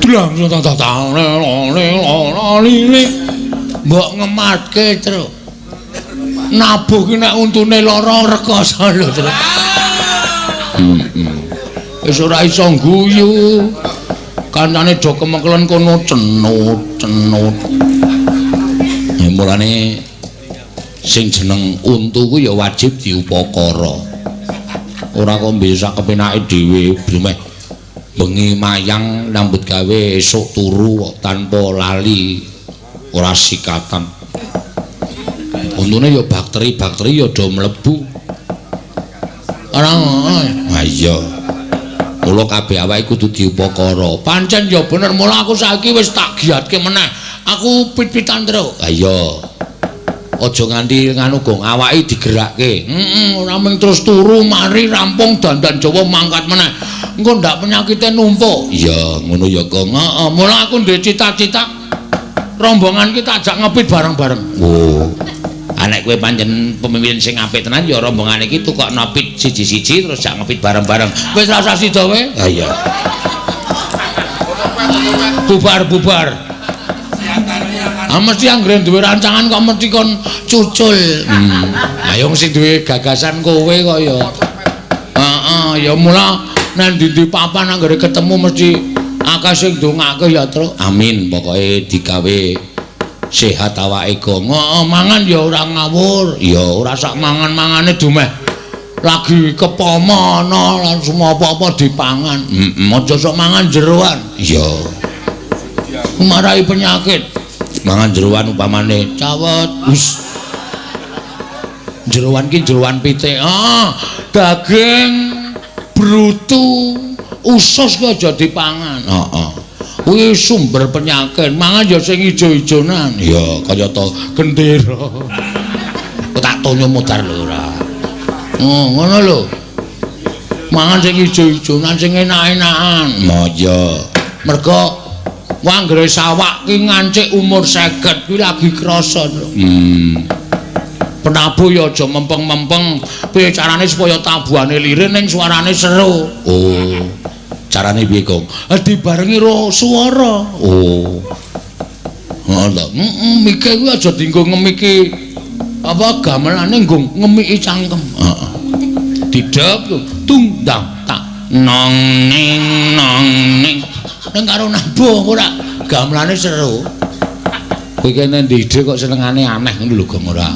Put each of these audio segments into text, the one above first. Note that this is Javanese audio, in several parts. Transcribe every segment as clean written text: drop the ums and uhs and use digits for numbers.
blang mbok ngematke Truk nabuh ki nek untune lara rekoso lho Truk wis ora iso guyu kancane do kemengkelen kono cenut mulane sing jeneng untu ku ya wajib diupakara ora kok bisa kepenake dhewe bremeh bengi mayang nyambut gawe esuk turu tanpa lali ora sikatan untune ya bakteri-bakteri ya do mlebu ora ha iya mula kabeh awake kudu diupakara pancen ya bener mula aku saiki wis tak giatke meneh aku pit-pitan terus ha iya aja nganti nganu gong awake digerakke ora mung terus turu mari rampung dandan Jawa mangkat meneh engko ndak penyakite numpuk iya ngono ya Gong heeh mula aku ndek cita-cita rombongan kita ajak ngepit bareng-bareng oh anek kowe pancen pemimpin sing apik tenan ya rombongan iki tukok ngepit siji-siji terus jak ngepit bareng-bareng wis rasa sida wae ha iya bubar mesti anggere duwe rancangan kok mesti kon cucul. Ayo sing duwe gagasan kowe kok ya. Heeh, ya mula nek ndi papan anggere ketemu mesti akeh sing ndongake ya, Truk. Amin, pokoke digawe sehat awake Gong. Heeh, mangan ya ora ngawur. Ya ora sak mangan-mangane dumeh lagi kepomana lan semua apa-apa dipangan. Aja sok mangan jeroan. Iya. Marai penyakit. Mangan jeroan upamane cawet jeroan ki jeroan pitik daging brutu usus ki aja dipangan kuwi sumber penyakit mangan ya sing ijo-ijonan ya kaya to gendera tak tonyo modar lho ora ngono lho mangan sing ijo-ijonan sing enak-enakan iya mergo wanggere sawak ki ngancik umur 50 kuwi lagi krasa. Penabuh ya aja mempeng-mempeng. Piye carane supaya tabuhane lirih ning suarane seru. Oh. Carane piye, Gong? Dibarengi ro swara. Oh. Ngono. Mikir kuwi aja dienggo ngemiki apa gamelane nggo ngemiki cangkem. Heeh. Didep tung dang tak nong ning nang karo nabuh ora gamelane seru. Kowe kene ndide kok senengane aneh ngono lho Gong ora.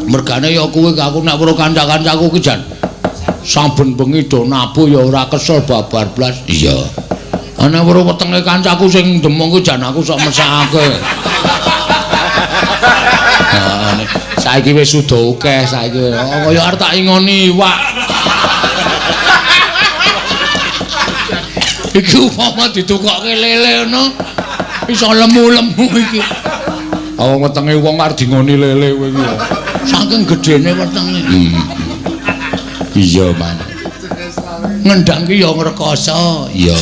Mergane ya kowe aku nek weruh kanca-kancaku ki jan saben bengi do nabuh ya ora kesel babar blas. Iya. Ana weruh wetenge kancaku sing demung ku jan aku sok mesake. Saiki wis suda akeh saiki kaya arep tak ingoni iwak. Iki upama ditukokke lele ngono iso lemu-lemu iki. Awang wetenge wong arep dingoni lele kowe iki. Saking gedene wetenge. Iya, Man. Ngendang ki ya ngrekoso. Iya,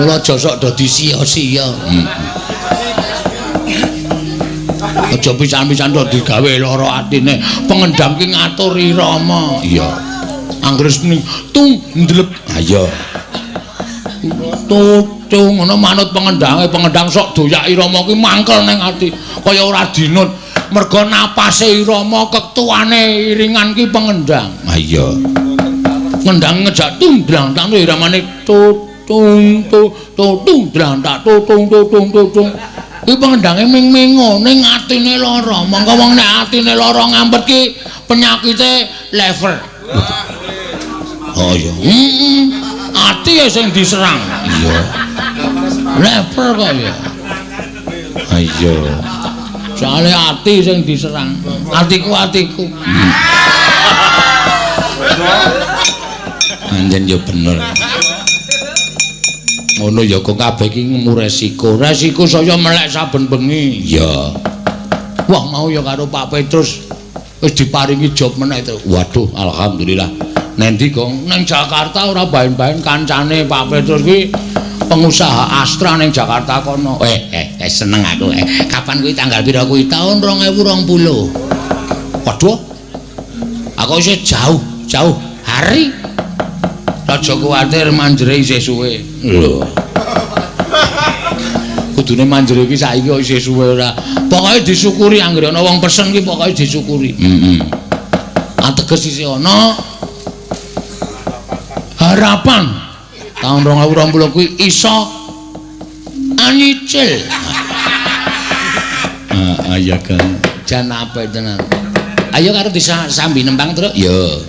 mula aja sok dadi sia-sia. Aja pisan-pisan to digawe lara atine. Pengendang ki ngaturi Rama. Iya. Anggres muni tung ndlep. Ha iya. Tutung ngono manut pengendang sok doyaki Rama ki mangkel ning ati kaya ora dinut mergo napase Rama ketuane iringan ki pengendang. Ha iya. Ngendang ngejak tundang tak iramane tutung tutung drang tak tutung tutung tutung. Kuwi pengendange ming-mingo ning atine lara. Monggo wong nek atine lara ngampet ki penyakite lever. Oh iya. Ati ya sing diserang. Iya. Lever kok ya. Iya. Soale ati sing diserang. Atiku. Anjen ya bener. Ngono ya kok kabeh iki ngemu resiko. Resiko saya melek saben bengi. Iya. Wah mau ya karo Pak Petrus wis diparingi job meneh itu. Waduh, alhamdulillah. Nendi Gong? Nang Jakarta ora baen-baen kancane Pak Petrus kuwi pengusaha Astra ning Jakarta kono. Seneng aku. Kapan kuwi tanggal pira kuwi? Tahun 2020. Waduh. Aku isih jauh hari. Aja kuwatir manjere isih suwe. Lho. Kudune manjer iki saiki kok isih suwe ora. Pokoke disyukuri anggere ana wong pesen ki pokoke disyukuri. Ateges isih ana harapan. Tahun 2020 kuwi iso anyicil. Ayo kan. Jan apa tenan. Ayo karo disambi nembang terus. Yo.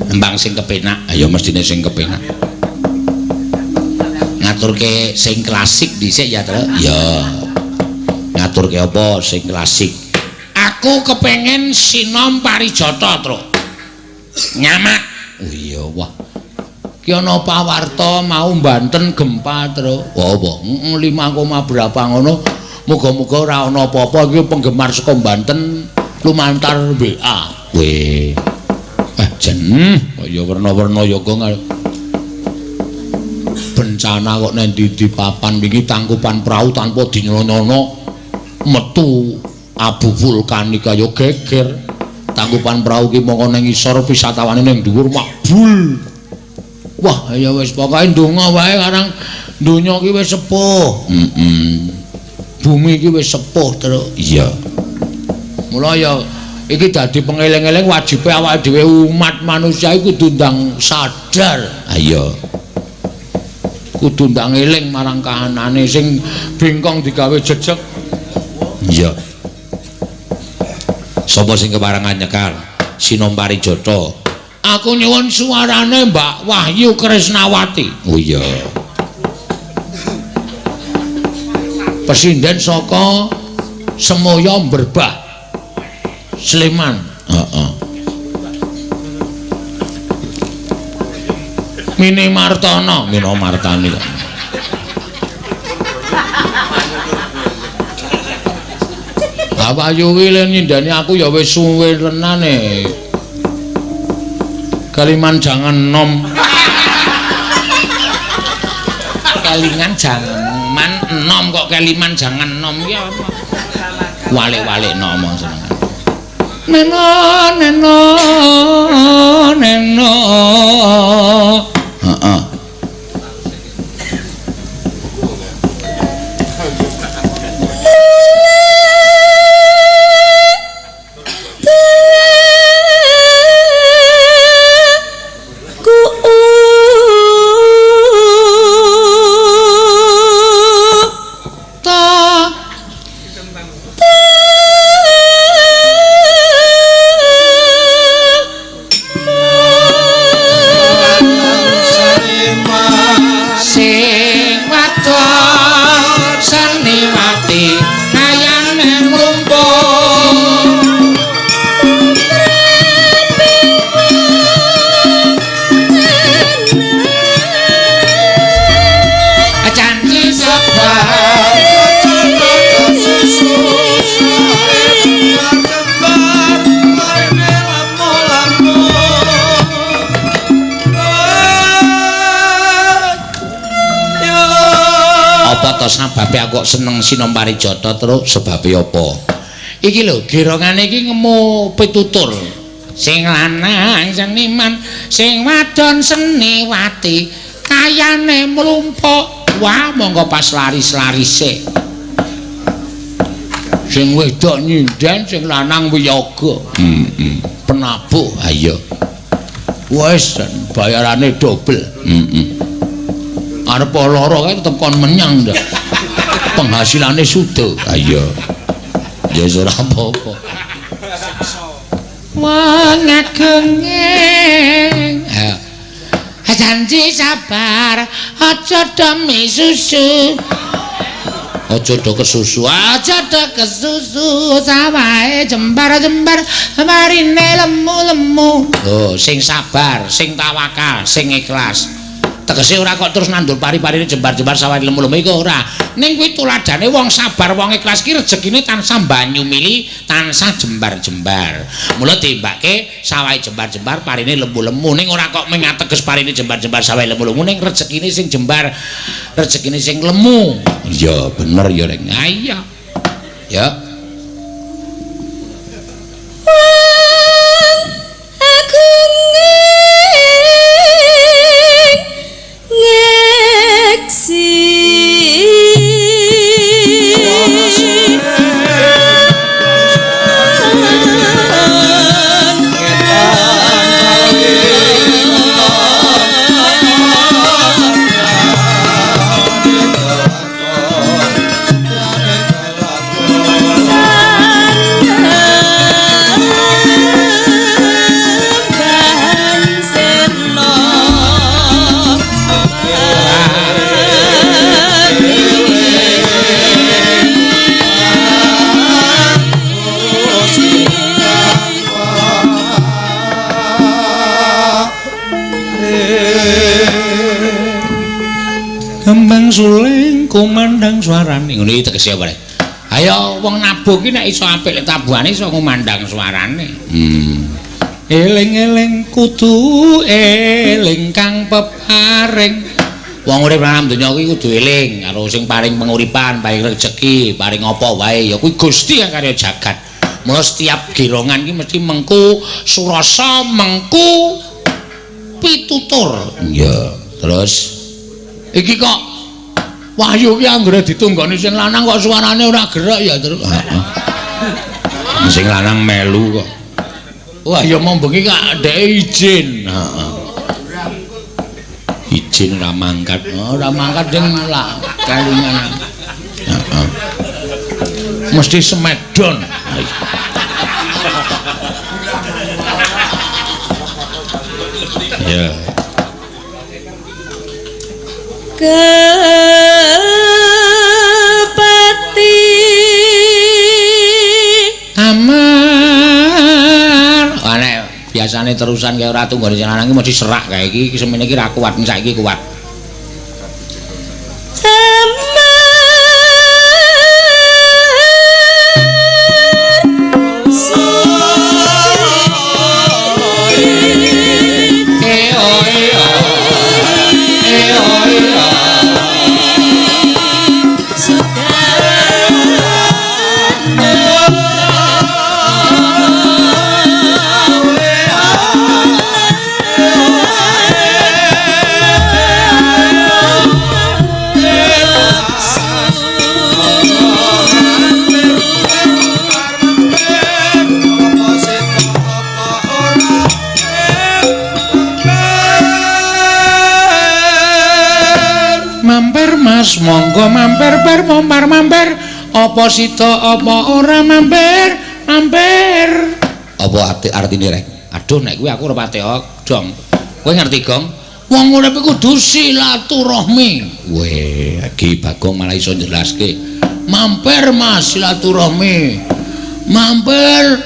Nembang sing kepenak. Ayo mestine sing kepenak. Ngaturke sing klasik dhisik ya, Tru. Ya. Ngaturke apa sing klasik? Aku kepengen sinom parijata, Tru. Nyamak. Oh iya, wah. Ki ana pawarta mau Banten gempa, Tru. Wah, apa? 5, berapa ngono. Muga-muga ora ana apa-apa iki penggemar saka Banten lumantar WA. Weh. Jen, kaya werna-werna ya kok bencana kok nang ndi papan wingi tangkupan perahu tanpa dinyana metu abu vulkanik kaya geger. Tangkupan perahu ki mongko ning isor wisatawane ning dhuwur mabul. Wah, ya wis pokoke ndonga wae karang donya ki wis sepuh. Bumi iki wis sepuh terus. Iya. Mula ya iki dadi pengeling-eling wajibe awake dhewe umat manusia iku kudu ndang sadar. Ayo. Kudu ndang eling marang kahanane sing bengkong digawe jejeg. Iya. Sapa sing keparengan nyekar? Sinom Parijata. Aku nyuwun suarane Mbak Wahyu Krisnawati. Oh iya. Presiden saka Semoyo Berbah Sleman. Mini Martono, Mino Martani. Bapak Yuwi le nyindani aku ya wis suwe tenane. Kaliman jangan nom. Kalingan jangan man nom kok kaliman jangan nom ya apa? Walik-walik nom seneng. Neno neno neno. Heeh. Sababe aku kok seneng sinom Parijata terus sebabe apa? Iki lho, gerongane iki ngemu pitutur. Sing lanang seniman, sing wadon seniwati, kayane mlumpuk. Wah, monggo pas laris-larise. Sing wedok nyinden, sing lanang wiyaga. Penabuh, ayo. Wis bayarane dobel. Arep lara kae tetep kon menyang ndak. Penghasilane sudo. Ayo. Ya ora apa-apa. Wong ageng. Janji sabar, aja demi susu. Aja do kesusu, aja do kesusu. Sawahe jembar-jembar, marine lemu-lemu. Oh, sing sabar, sing tawakal, sing ikhlas. Tegese ora kok terus nandur pari-parine jembar-jembar sawah lemu-lemu iku ora. Ning kuwi tuladane wong sabar, wong ikhlas ki rezekine tansah banyu mili, tansah jembar-jembar. Mula dimbake sawah jembar-jembar parine lemu-lemu. Ning ora kok mung ateges parine jembar-jembar sawah lemu-lemu ning rezekine sing jembar, rezekine sing lemu. Iya, bener ya ning. Ha iya. Ya. Ngeksi kembang suling kumandang suarane. Ngono iki tegese apa rek? Ayo wong nabuh ki nek iso apik lek tabuhane iso ngumandang suarane. Eling-eling kudu eling kang peparing. Wong urip nang donya kuwi kudu eling karo sing paring penguripan, paring rejeki, paring apa wae ya kuwi Gusti kang karya jagat. Mula setiap girongan ki mesti mengku surasa, mengku pitutur. Iya, terus iki kok Wahyu ki anggere ditunggoni sing lanang kok suarane ora gerak ya terus. Sing lanang melu kok. Wah ya mau bengi kak ada izin. Izin ora mangkat. Ora mangkat ding lah kalingan. Mesti semedon. Ya. Kepati Amar. Nek biasane terusan kaya ora tunggone sing lanang iki mesti serak kae iki semene iki ra kuat, saiki kuat. Mas monggo mampir mampir apa sida apa ora mampir apa artine rek aduh nek kuwi aku ora pati dong kowe ngerti gong wong urip iku kudu silaturahmi weh iki Bagong malah iso njelaske mampir Mas silaturahmi mampir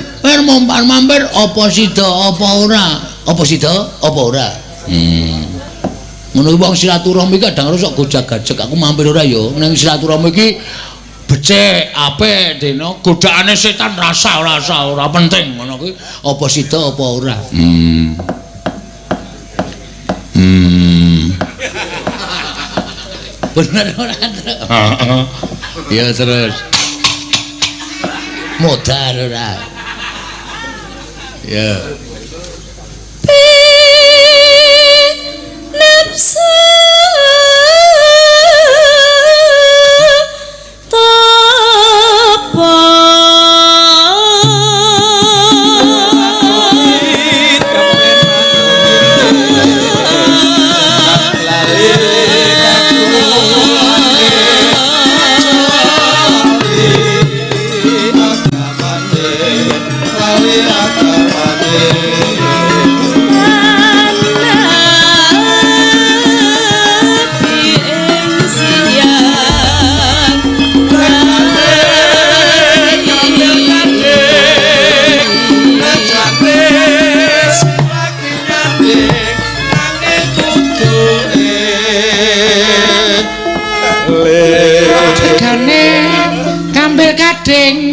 mampir apa sida apa ora ngono wong silaturahmi kadang sok gojag-gajeg aku mampir ora ya ning silaturahmi iki becik apik dene godhaane setan rasa ora penting ngono kuwi apa sida apa ora bener ora heeh ya terus modal ora ya nafsu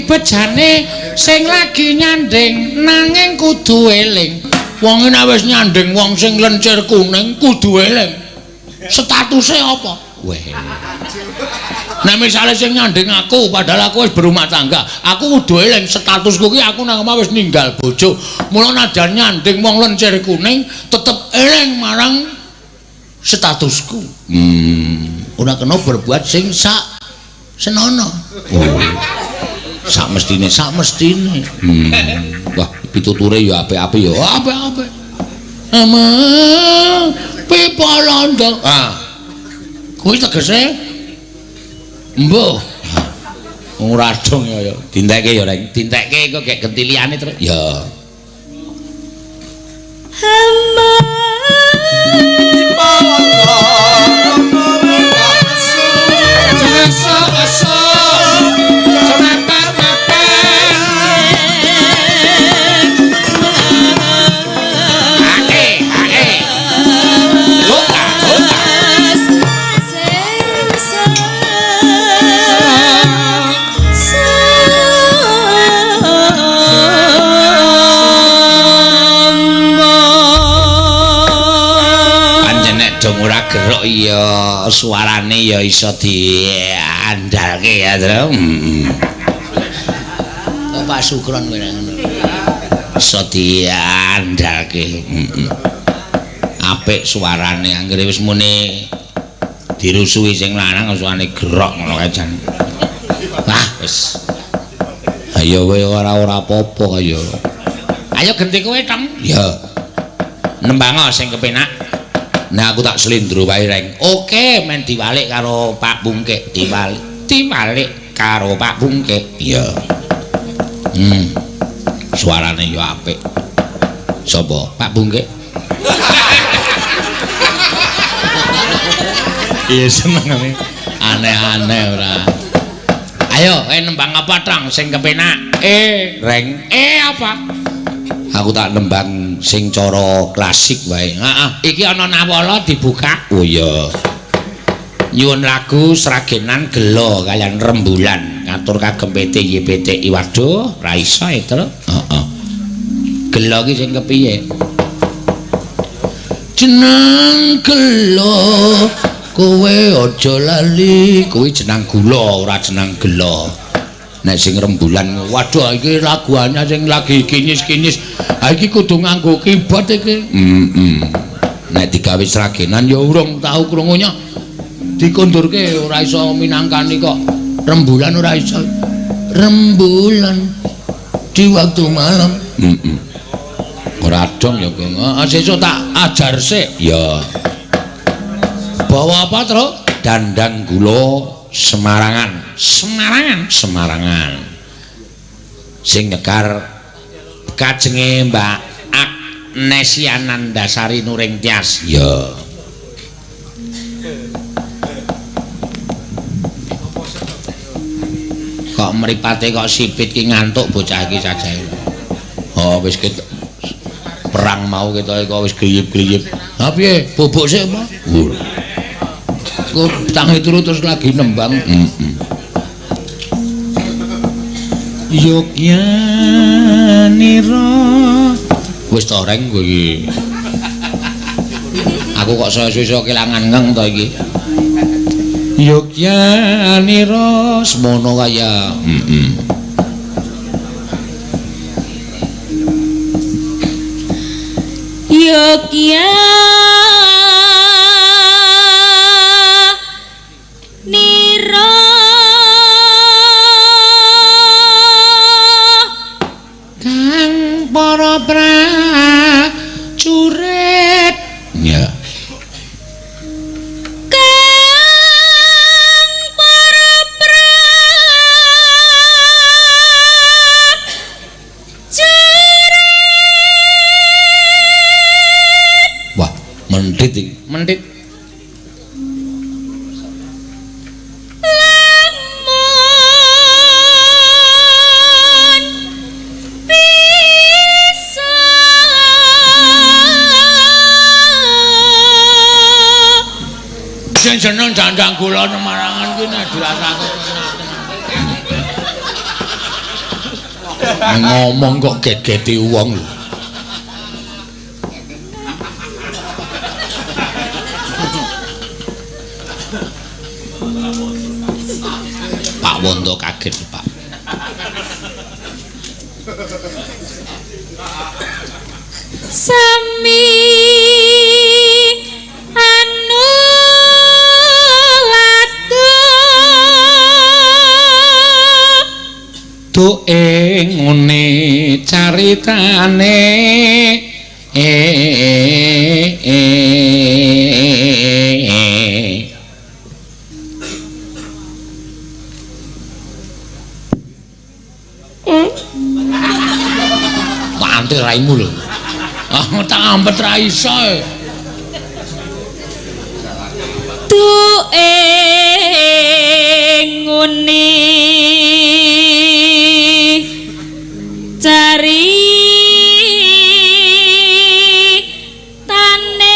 bejane sing lagi nyanding nanging kudu eling wong nek wis nyanding wong sing lencir kuning kudu eling statuse apa weh nek misale sing nyanding aku padahal aku wis berumah tangga aku kudu eling statusku ki aku nang omah wis ninggal bojo mula najan nyanding wong lencir kuning tetep eling marang statusku ora kena berbuat sing sak senono sak mestine wah pituture ya apik-apik ya apik-apik ama pipalondo kuwi tegese mbuh ora dong ya dintekke ya rek dintekke kok gek genti liyane terus ya hamba pipalondo Gerok iya suarane ya iso diandalke ya, Tru. Pak Sukron kowe ngono. Iso diandalke. Apik suarane anggere wis muni dirusui sing lanang suarane gerok ngono kae jan. Wah, wis. Ayo kowe ora apa-apa kaya. Ayo genti kowe, Tom. Ya. Nembang sing kepenak. Nah aku tak slindro wae reng. Oke, men diwalik karo Pak Bungkek. Diwalik karo Pak Bungkek. Iya. Suarane yo apik. Sopo? Pak Bungkek. Iya senengane. Aneh-aneh ora. Ayo, nembang apa Tong sing kepenak? Reng. Apa? Aku tak nembang sing cara klasik wae. Heeh, iki ana nawala dibuka. Oh iya. Nyuwun lagu Sragenan Gelo kalian Rembulan. Ngatur kagem PT YPTI. Waduh, ra iso itu. Heeh. Gelo iki sing kepiye? Jeneng Gelo kowe aja lali, kowe jeneng gula ora jeneng Gelo. Nek sing Rembulan, waduh iki lagu anyar sing lagi kinyis-kinyis. Ha iki kudu nganggo keyboard iki. Nek digawe Sragenan ya urung tau krungunya. Dikundurke ora iso minangkani kok. Rembulan ora iso. Rembulan di waktu malam. Ora dong ya Kang. Sesuk tak ajar sik. Ya. Bawa apa, Tru? Dandang gula Semarangan. Semarangan. Sing nyekar kajenge Mbak Agnesia Nandasari Nuring Tias. Ya. Kok mripate kok sipit ki ngantuk bocah iki sajae. Oh wis perang mau ketoke kok wis griyip-griyip. Ha piye? Bubuk sik apa? Kok tangi turu terus lagi nembang. Yogya nira. Wis to reng kowe iki. Aku kok iso kelangan ngeng to iki. Yogya nira semono kaya. Yogya nira kang para prajurit ya kang para prajurit. Wah mentit iki mentit sing seneng dandang gula Semarangan ki nek dirasake ngomong kok get-geti wong lho. Pak Wondo kaget, Pak. Sami anu ngene caritane Panti raimu lho. Tak ampet ra iso. Ngene cari tane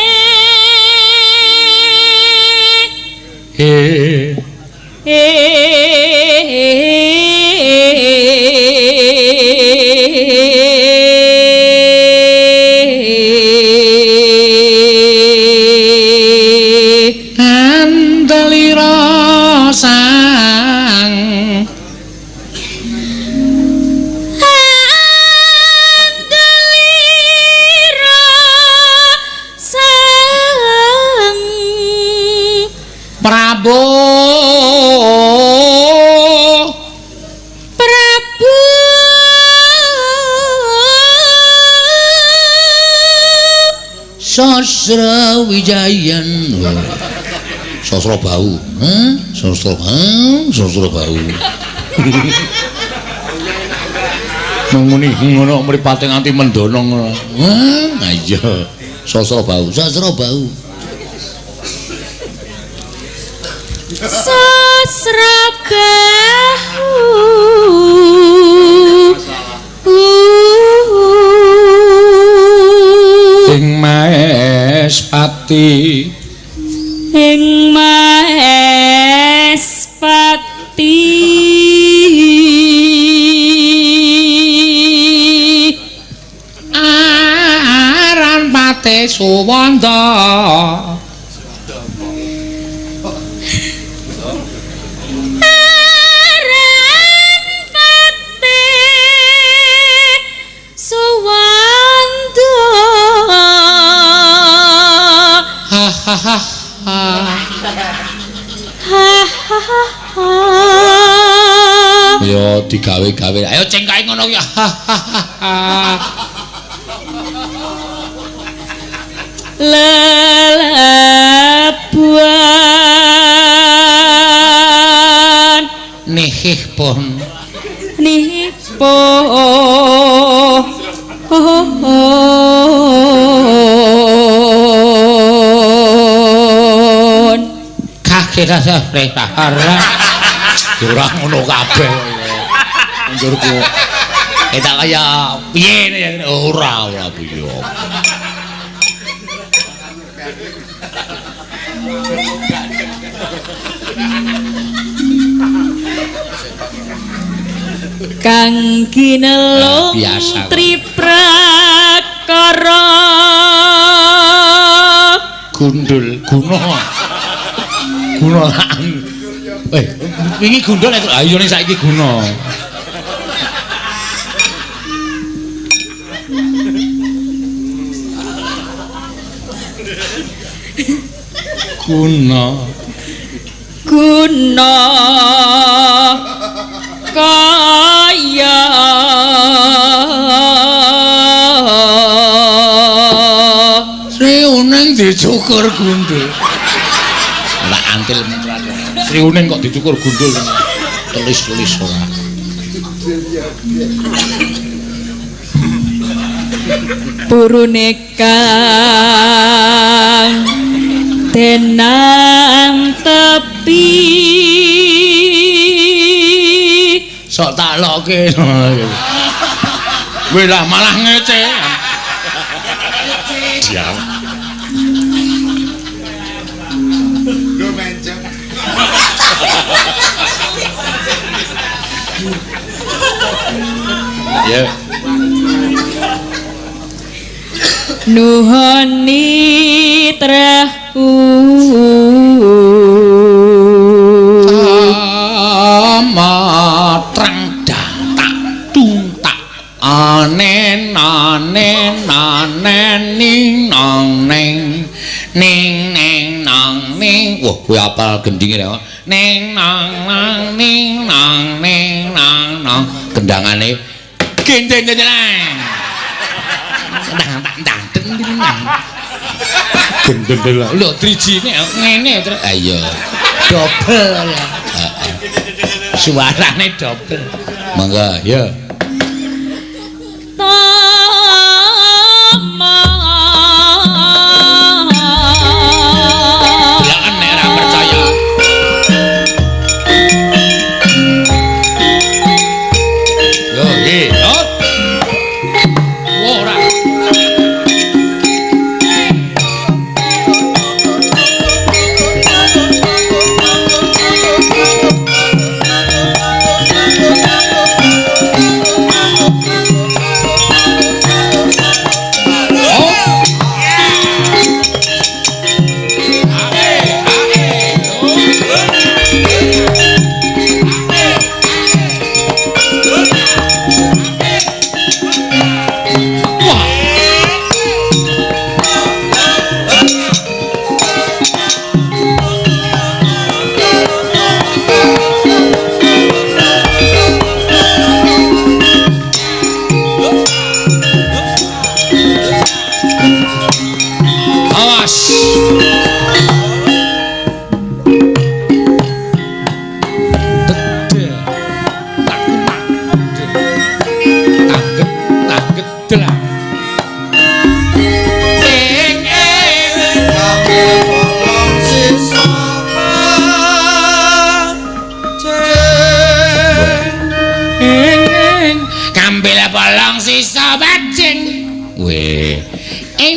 sang Andelira sang Prabu Sasra Wijayan Sasra Bau Sasra Bau menguni ngono mripate nganti mendonong iya Sasra Bau Sasra Bau Sasra ing Maespati ing Maespati aran pate Suwanda yo digawe-gawe ayo cengkae ngono ya lelabuan nihih pon kakek rasa prehara ora ngono kabeh njurku eta kaya piye ora piye kang kinelung biasa triprakara gundul guna wingi gundul ayo ning saiki guna guna kaya Sri Uning dicukur gundul tak antil Sri Uning kok dicukur gundul tulis-tulis ora purune kang tenang tepi sok tak loke kowe lah malah ngece diam Go menceng. ya nuhoni trahu matrang datak tuntak anen ning nang neng ning neng nang ning wah kowe apal gendinge rek ning nang ning nang nang gendangane gendeng-gendeng gendeng lho trijine ngene terus ayo double suarane double mangga ya belakan nek ora percaya yo ora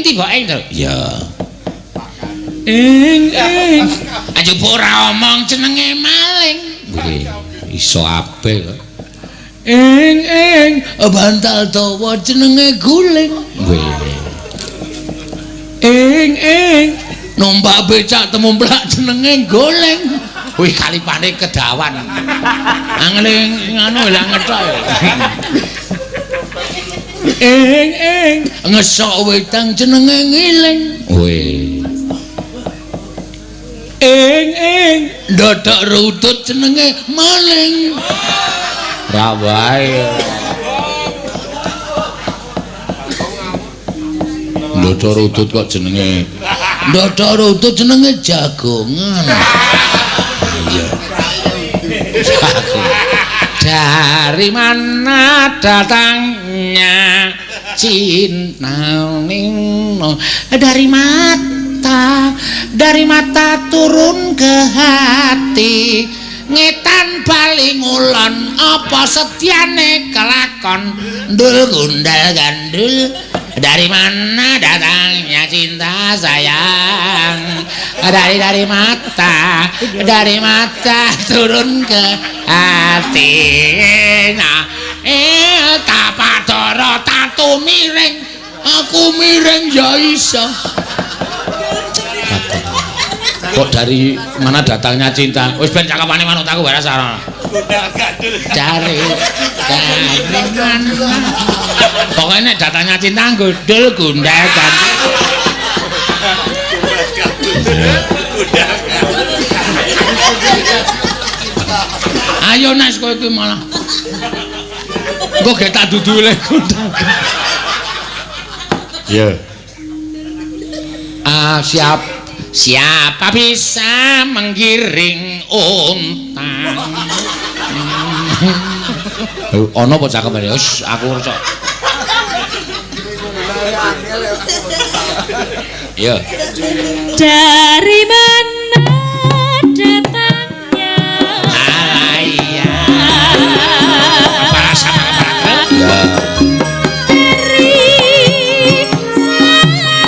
tiba ing to. Ya. Aja ora omong jenenge maling. Nggih, iso apik kok. Bantal dawa jenenge guling. Nggih. Numpak becak temumplak jenenge goleng. Wih kalipane kedawan. Angling anu lah ngethok. Ngesok wedang jenenge ngiling. Wih. Ndodok rutut jenenge maling. Ra wae. Ndodok rutut kok jenenge. Ndodok rutut jenenge jagongan. Iya. Dari mana datangnya cinta nino? Dari mata turun ke hati. Ngetan paling ulon apa setiane kelakon ndul gundal gandul. Dari mana datangnya cinta sayang? Dari mata turun ke hati. Nah, tapadara tatu miring, aku miring ya iso. Kok dari mana datangnya cinta? Wis ben cakepane manut aku wae sarana. Dari mana? Pokoknya datangnya cinta gundul gundal kan. Ayo Nes kowe iki malah. Engko gek tak dudule gundal. Ya. Siapa bisa menggiring unta? Ono apa cakepane? Wis aku rasa. Ya. Dari mana datangnya? Iya. Para sama para. Ya.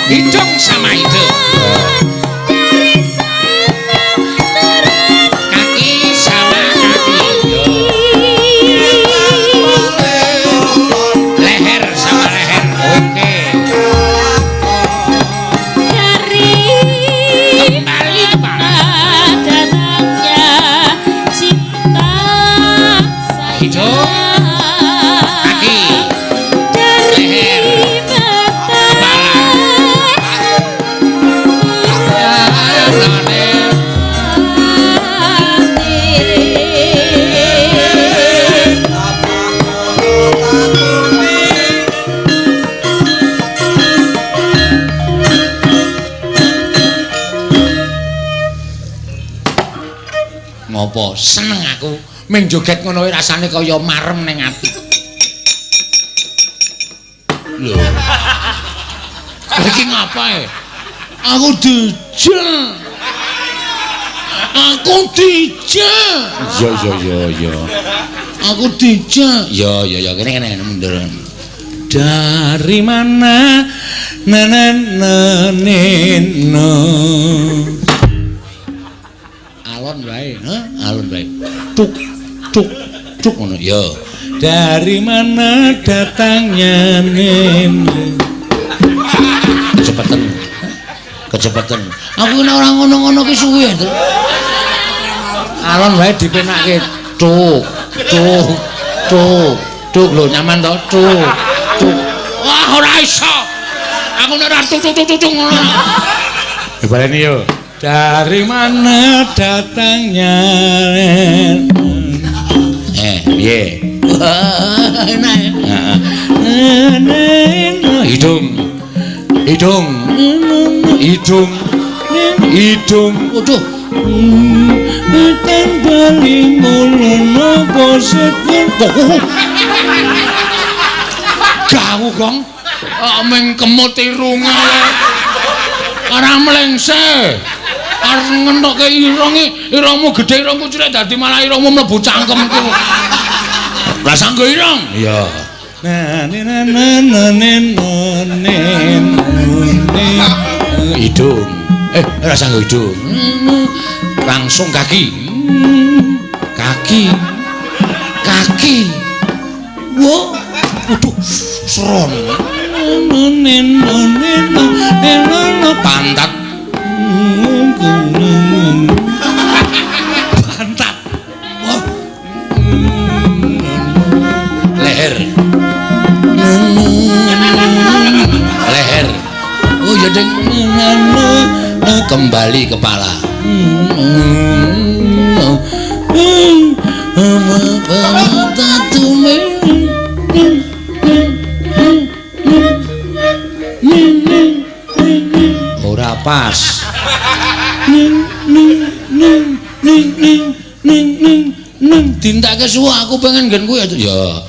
Hidung sama itu. Ngopo seneng aku ming joget ngono wae rasane kaya marem ning ati. Lho. Iki ngapae? Aku dijel. Ya. Aku dijel. Ya kene mundur. Dari mana neneneneno. Alon bae. Tuk ngono ya. Dari mana datangnya nene? Kecepatan. Aku nek ora ngono-ngono ki suwi to. Alon wae dipenake tuk lho nyaman to tuk. Wah ora iso. Aku nek ora tuk ngono. Dibaleni yo. Dari mana datangnya? Piye? Hidung. Waduh. Ten paling ngono bosetnya. Gawu gong. Meng kemut irunge. Ora mlengse. Arep ngentokke irungmu gedhe irungku cilik dadi malah irungmu mlebu cangkemku. Lah sanggo irung? Iya. hidung. Ora sanggo hidung. Langsung kaki. Kaki. Wo, waduh, seron. Pantat. Pantat. Wah. Leher. Leher. Oh ya deng. Kembali kepala. Ora pas. Dintake suwe aku pengen nggen kuwi ya.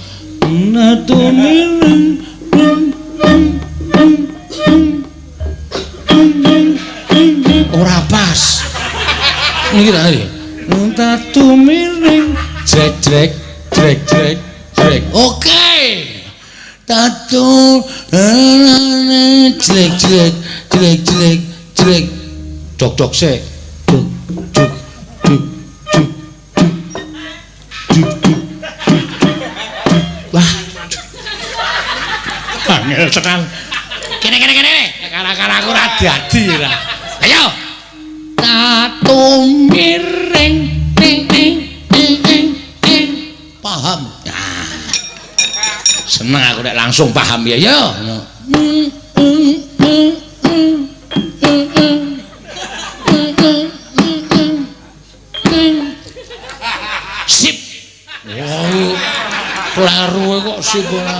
Ora pas. Niki ta iki. Tatu miring jrek. Oke. Tatu jrek. Dok sik. Duk. Wah. Angel tenan. Kene. Kara-kara aku ora dadi ra. Ayo. Tatu miring paham. Nah. Seneng aku nek langsung paham ya. Yo. Sip. Wow. Kleru kok sip ora.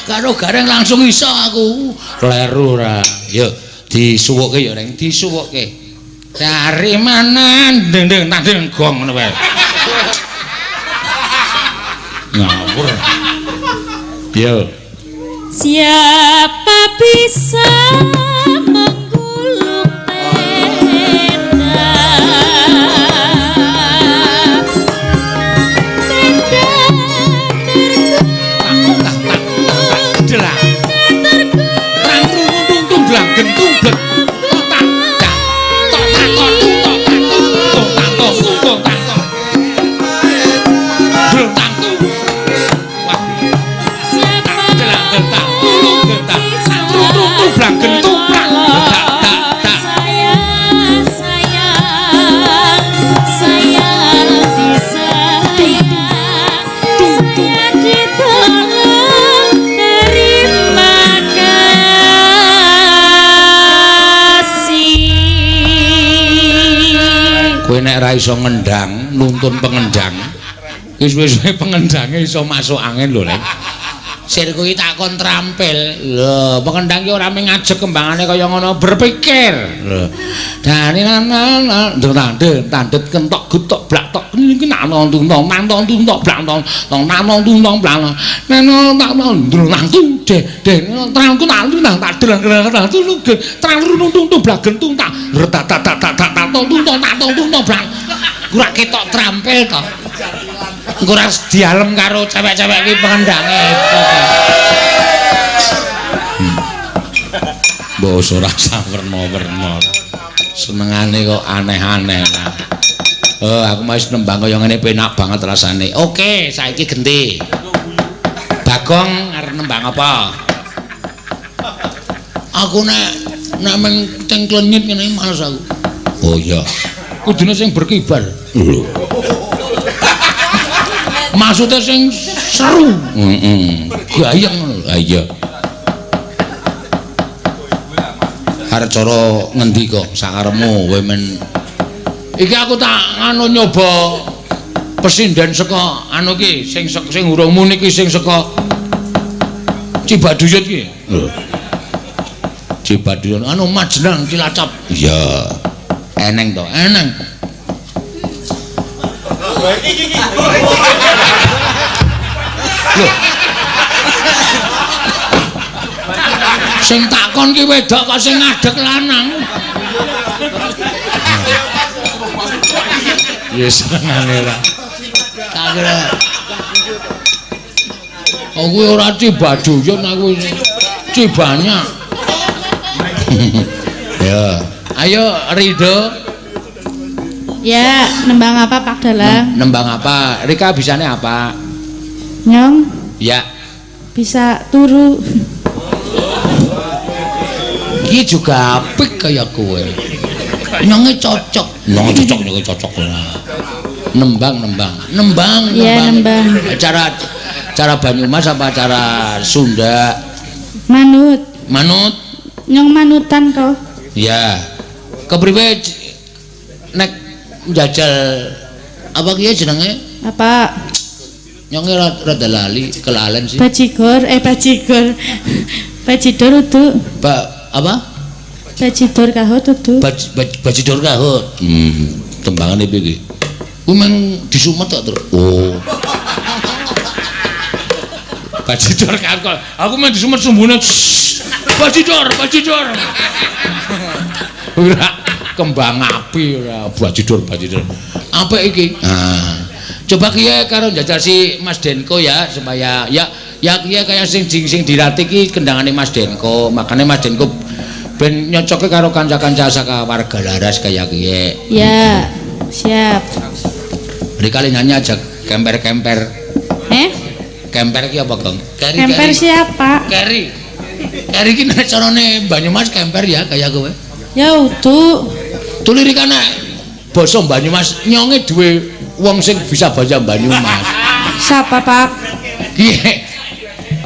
Karo gareng langsung iso aku. Kleru ora. Yo disuwuke ya Reng, disuwuke. Dari mana deng tanding gong ngono wae. Ngawur. Yo. Siapa bisa menggulung tenda nek ra iso ngendang nuntun pengendang wis-wis pengendange iso masuk angin lho Lek. Sirku iki takon trampil. Lho, pengendang ki ora mung ngajek kembangane kaya ngono, berpikir. Lho. Dane tandet kentok gutok blak tok iki nang tuntung blak blak. Neno tak nang de trangku nang tak trangku blak gentung tak tuntung blak. Ora ketok trampil to. Engko ora dialem karo cewek-cewek iki pengendange. Mbok ora sawerna-werna. Senengane kok aneh-aneh lah. Aku wis nembang kaya ngene penak banget rasane. Oke, saiki genti. Bagong arep nembang apa? Aku nek meng teng klenyit ngene males aku. Oh iya. Kudune sing berkibar. Lho. Maksudnya sing seru. Gayeng ngono. Ha iya. Arep cara ngendi kok sakarepmu kowe men. Iki aku tak nyoba pesinden saka anu ki sing urung muni ki sing saka Cibaduyut ki. Lho. Cibaduyut anu Majenang Cilacap. Iya. Eneng to, eneng. Lho. Sing takon ki wedok kok sing ngadeg lanang. Yes, ngene ra. Tak kira. Aku ora Cibaduyut aku Cibanyak. Ya, ayo Rido. Ya, nembang apa Pak Dalang? Nembang apa? Rika bisane apa? Nyong Ya. bisa turu. Iki juga apik kaya kowe. Nyonge cocok. Nyonge cocok ora. Nembang. Iya, nembang. Cara Banyumas apa cara Sunda? Manut. Manut? Nyong manutan kau. Ya. Kepriwe nek njajal apa kiye jenenge? Apa? Nyonge rada lali, kelalen sih. Bajigor. Bajidor udu. Apa? Bajidor kahut udu. Bajidor kahut. Tembangane piye iki? Kuwi meng disumet tok terus. Oh. Bajidor kahut. Aku meng disumet sumbune. Bajidor. Ora kembang api ora bajidor. Apik iki? Nah. Coba kiye karo njajal si Mas Denko ya supaya ya kiye kaya sing dilatih iki kendangane Mas Denko. Makane Mas Denko ben nyocoke karo kanca-kanca saka warga Laras kaya kiye. Ya, siap. Kali nyanyi aja kemper-kemper. Kemper ki apa, Gong? Kemper siapa? Keri ki nek carane Banyumas kemper ya kaya kowe. Ya udu. Tulirikane basa Banyumas nyonge duwe wong sing bisa bahasa Banyumas. Siapa Pak?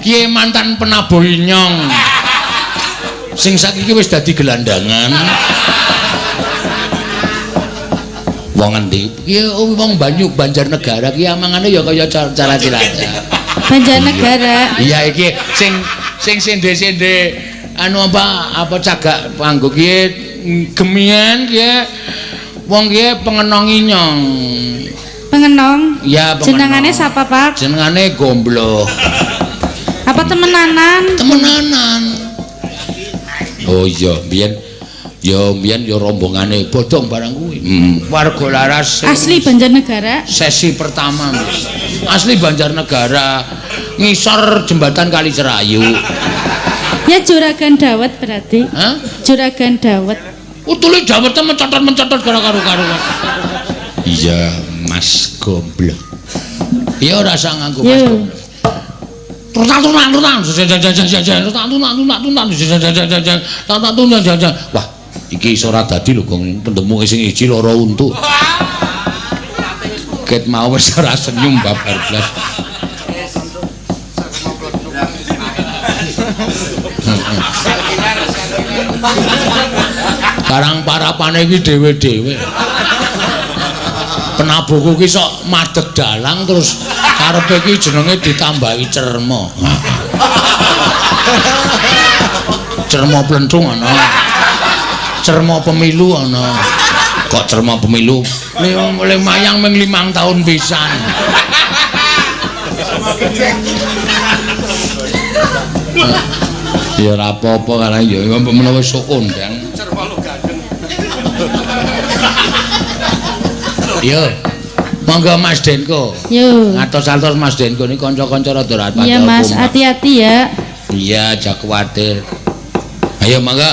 Kiye mantan penabuh nyong. Sing saiki wis dadi gelandangan. Wong endi? Kiye wong Banjarnegara ki amangane ya kaya cara Cilacap. Banjarnegara. Iya iki sing sende-sende anu apa cagak panggo kiye gemian kiye wong kiye pengenongi nyong. Pengenong. Iya, pengenong. Jenengane siapa Pak? Jenengane Gombloh. Apa temenanan? Temenanan. Oh iya, biyen ya rombongane bodong barang kuwi. Warga Laras. Asli Banjarnegara. Sesi pertama. Asli Banjarnegara. Ngisor jembatan Kali Cerayu. Ya Juragan Dawet berarti. Hah? Juragan Dawet. Utule dawete mencotot karo. Iya, Mas Gombloh. Ya ora usah nganggo Mas Gombloh. Wah, iki iso ora dadi lho, Gong. Pendemu sing iji lara untu. Ket mau wis ora senyum babar blas. Karang parapane iki dhewe-dhewe. Penabuhku ki sok madeg dalang terus karepe iki jenenge ditambahi cerma. Cerma plenthung ana. Cerma pemilu ana. Kok cerma pemilu? Le mayang ming 5 tahun pisan. Ya ora apa-apa kan ya menawa sok kondang. Yo. Monggo Mas Denko. Yo. Ngatos-atos Mas Denko ini kanca-kanca rada rapat. Iya Mas, hati-hati ya. Iya, aja kuwatir. Ayo monggo.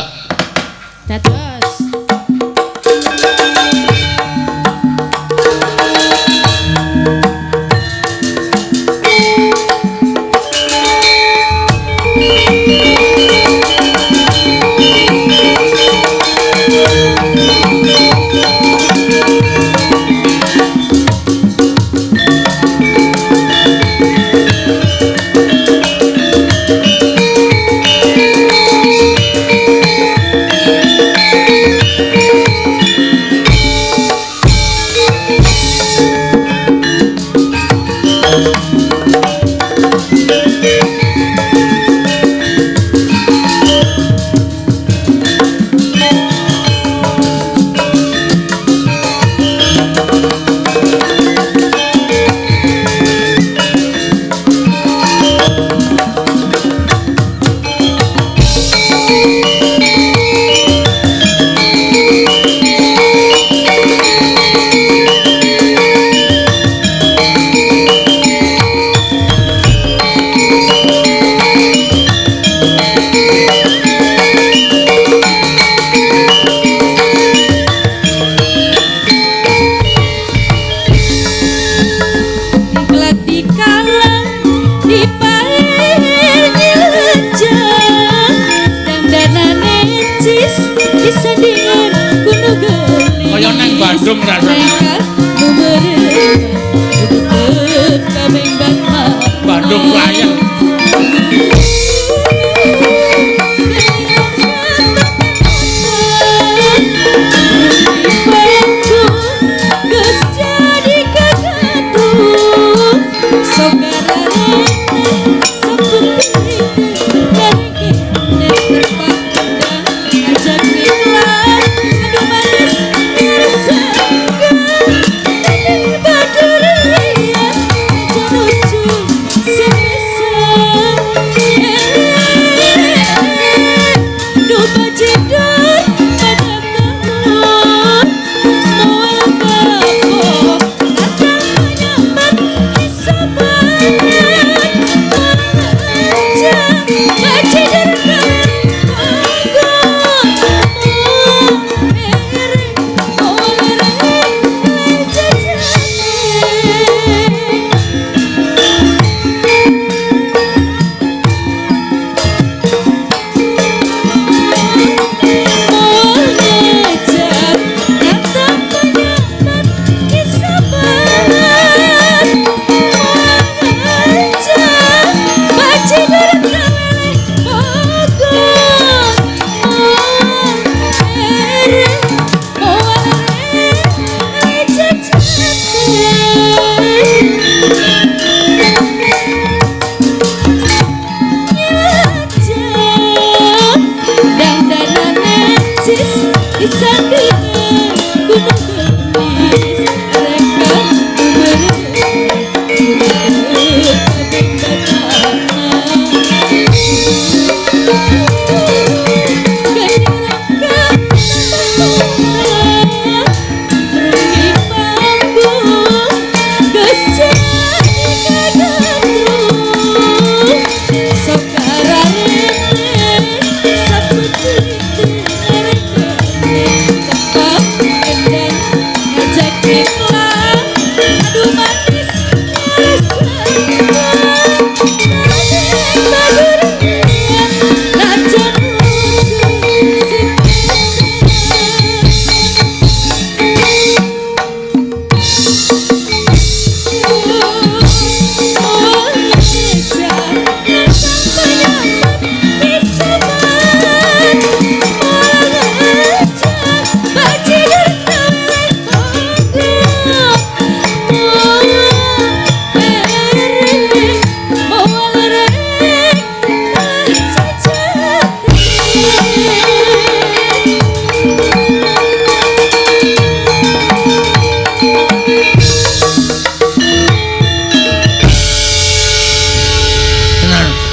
Dados. Bandung Layang.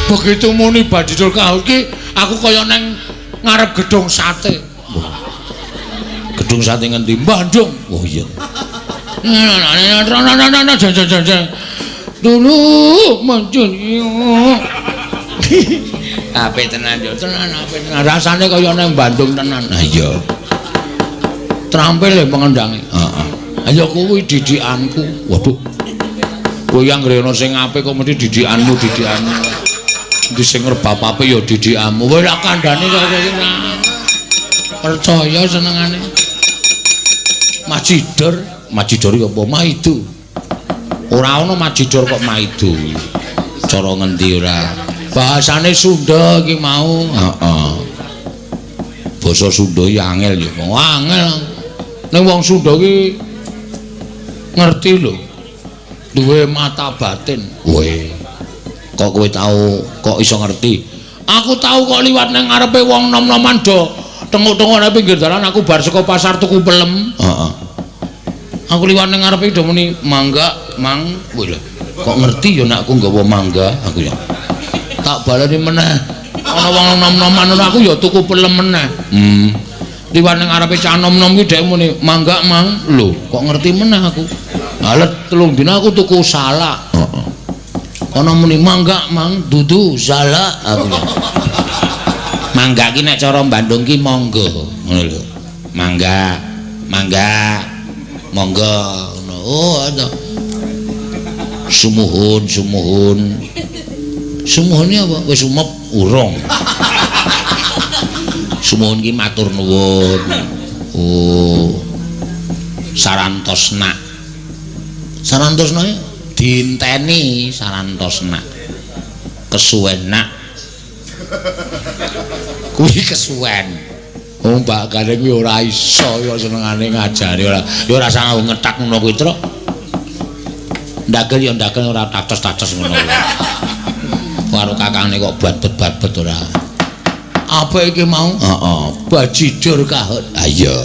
Begitu muni Badidul Kahul ki aku kaya neng ngarep gedung sate. Gedung sate ngendi? Bandung. Oh iya. Dulu muncul. Apik tenan yo, tenan apik tenan. Rasane kaya neng Bandung tenan. Ha iya. Trampil ya pengendange. Heeh. Ayo kuwi didikanku. Waduh. Kowe yang ngrene sing apik kok mesti didikanmu. Di sing ngrep-ape ya didikamu. Kowe lak kandhane kaya ngono. Percaya senengane. Majidor ya apa maidu. Ora ana majidor kok maidu. Cara ngendi ora? Bahasane Sunda iki mau. Heeh. Basa Sunda iki angel ya. Angel. Ning wong Sunda iki ngerti lho. Duwe mata batin. Weh. Kok kowe tau kok iso ngerti? Aku tau kok liwat nang ngarepe wong nom-noman do tenguk-tenguk nang pinggir dalan aku bar saka pasar tuku pelem. Heeh. Aku liwat nang ngarepe do muni mangga, mang. Wih lho. Kok ngerti ya nek aku nggawa mangga aku ya. Tak baleni meneh. Ana wong nom-noman ngono aku ya tuku pelem meneh. Liwat nang ngarepe cah nom-nom ki dhek muni mangga, mang. Lho, kok ngerti meneh aku. Halet 3 dina aku tuku salak. Heeh. Ana muni mangga mang dudu zala aku. Mangga ki nek cara Bandung ki monggo ngono lho. Mangga, monggo ngono. Oh ada. Sumuhun. Sumuhun apa? Wis umep urung. Sumuhun ki matur nuwun. Oh. Sarantosna. Sarantosna diinteni sarantosna kesuwen nak kuwi kesuwen Mbak Gandeng kuwi ora iso ya senengane ngajari ora ya ora sang ngetak ngono kuwi truk ndagel ya ndagel ora tatos-tatos ngono karo kakane kok babet-babet ora apa iki mau heeh bajidur kahut ha iya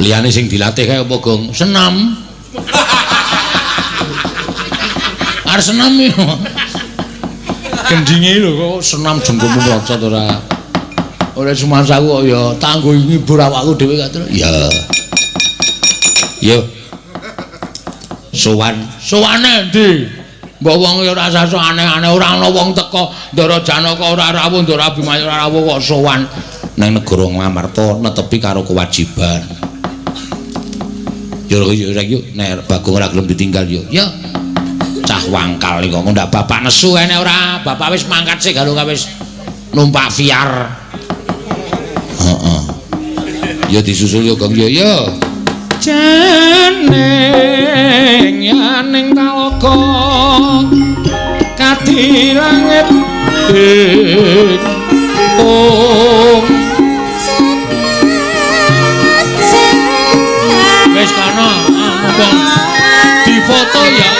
liyane sing dilatih kae apa Gong senam arep senam yo gendinge lho kok senam jenggomu mlocot ora sumasaku kok ya tanggo ngibur awakku dhewe kok ya yo sowane ndi mbok wong ya ora usah aneh-aneh ora ana wong teko Ndara Janaka ora rawuh Ndara Abimanyu ora rawuh kok sowan nang negara Ngamarta netepi karo kewajiban yo nek Bagong ora gelem ditinggal yo ya cah wangkal iki kok ndak bapak nesu ene ora bapak wis mangkat sik karo wis numpak viar heeh ya disusul yo Gong yo jeneng yaning talaga kadi langit wis kana mumpung difoto ya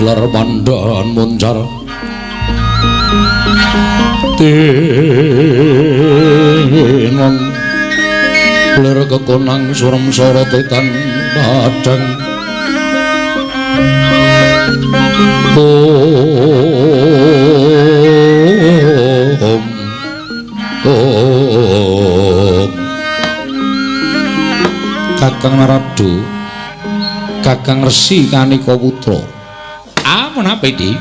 gelar pandaan muncar tinon kekonang surem sorotetan padang Kakang Narada Kakang Resi Kanika Putra menapa iki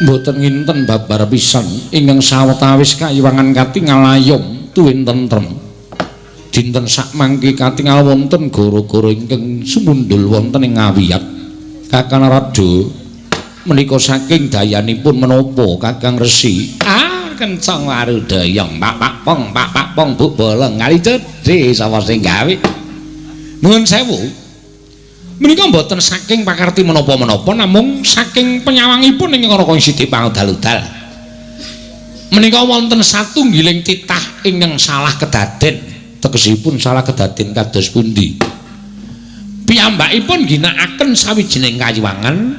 mboten nginten babar pisan ingkang sawetawis kayiwangan katingal ayom tuwin tentrem dinten sakmangke katingal wonten gara-gara ingkang sumundul wonten ing ngawiyat Kakang Narada menika saking dayanipun menapa Kakang Resi kencang warudayang pak pong bu bolong ngali cedhe sapa sing gawe nuwun sewu menika mboten saking pakarti menapa-menapa namung saking penyawangipun ing Raka Sidi Pangdal-udal. Menika wonten satunggiling titah ingkang salah kedaden. Tegesipun salah kedaden kados pundi? Piyambakipun ginakaken sawijining kayiwangan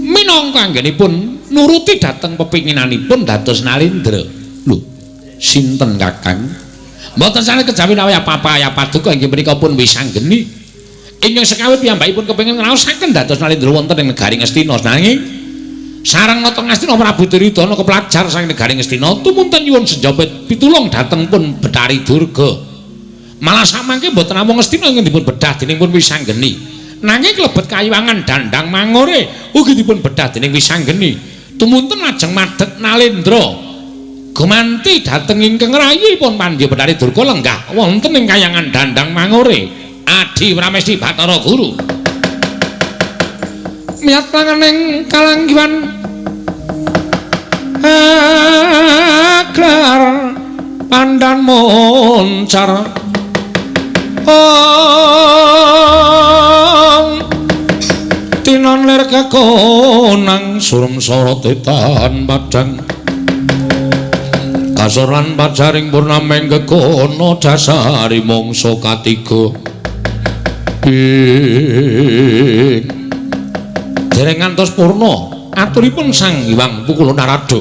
minangka anggenipun nuruti dhateng pepinginanipun dados Nalendra. Lho, sinten Kakang? Mboten saged kejawi nawi apa-apa ya paduka inggih menika pun wisanggeni. Ingkang sekawit piyambakipun kepengin ngraosaken dados Nalendra wonten ing negari Ngastina nanging sareng nata Ngastina Prabu Duryudana kepelajar saking negari Ngastina tumunten nyuwun senjapit pitulung dhateng pun Betari Durga. Malah samangke mboten namung Ngastina ingkang dipun bedah dening pun Wisanggeni. Nanging klebet kayiwangan Dandang Mangore ugi dipun bedah dening Wisanggeni. Tumunten lajeng madheg Nalendra gumanti dhateng ingkang rayipun Pandya Betari Durga lenggah wonten ing kayangan Dandang Mangore. Adi Pramesti Bathara Guru miyat panganing kalanggiwan aklar pandan moncar tinon lir kekonang surem sorotetan padang kasoran pajaring purnameng kekono dasari mangsa katiga dereng ngantos purna aturipun Sang Hyang Pukula Narada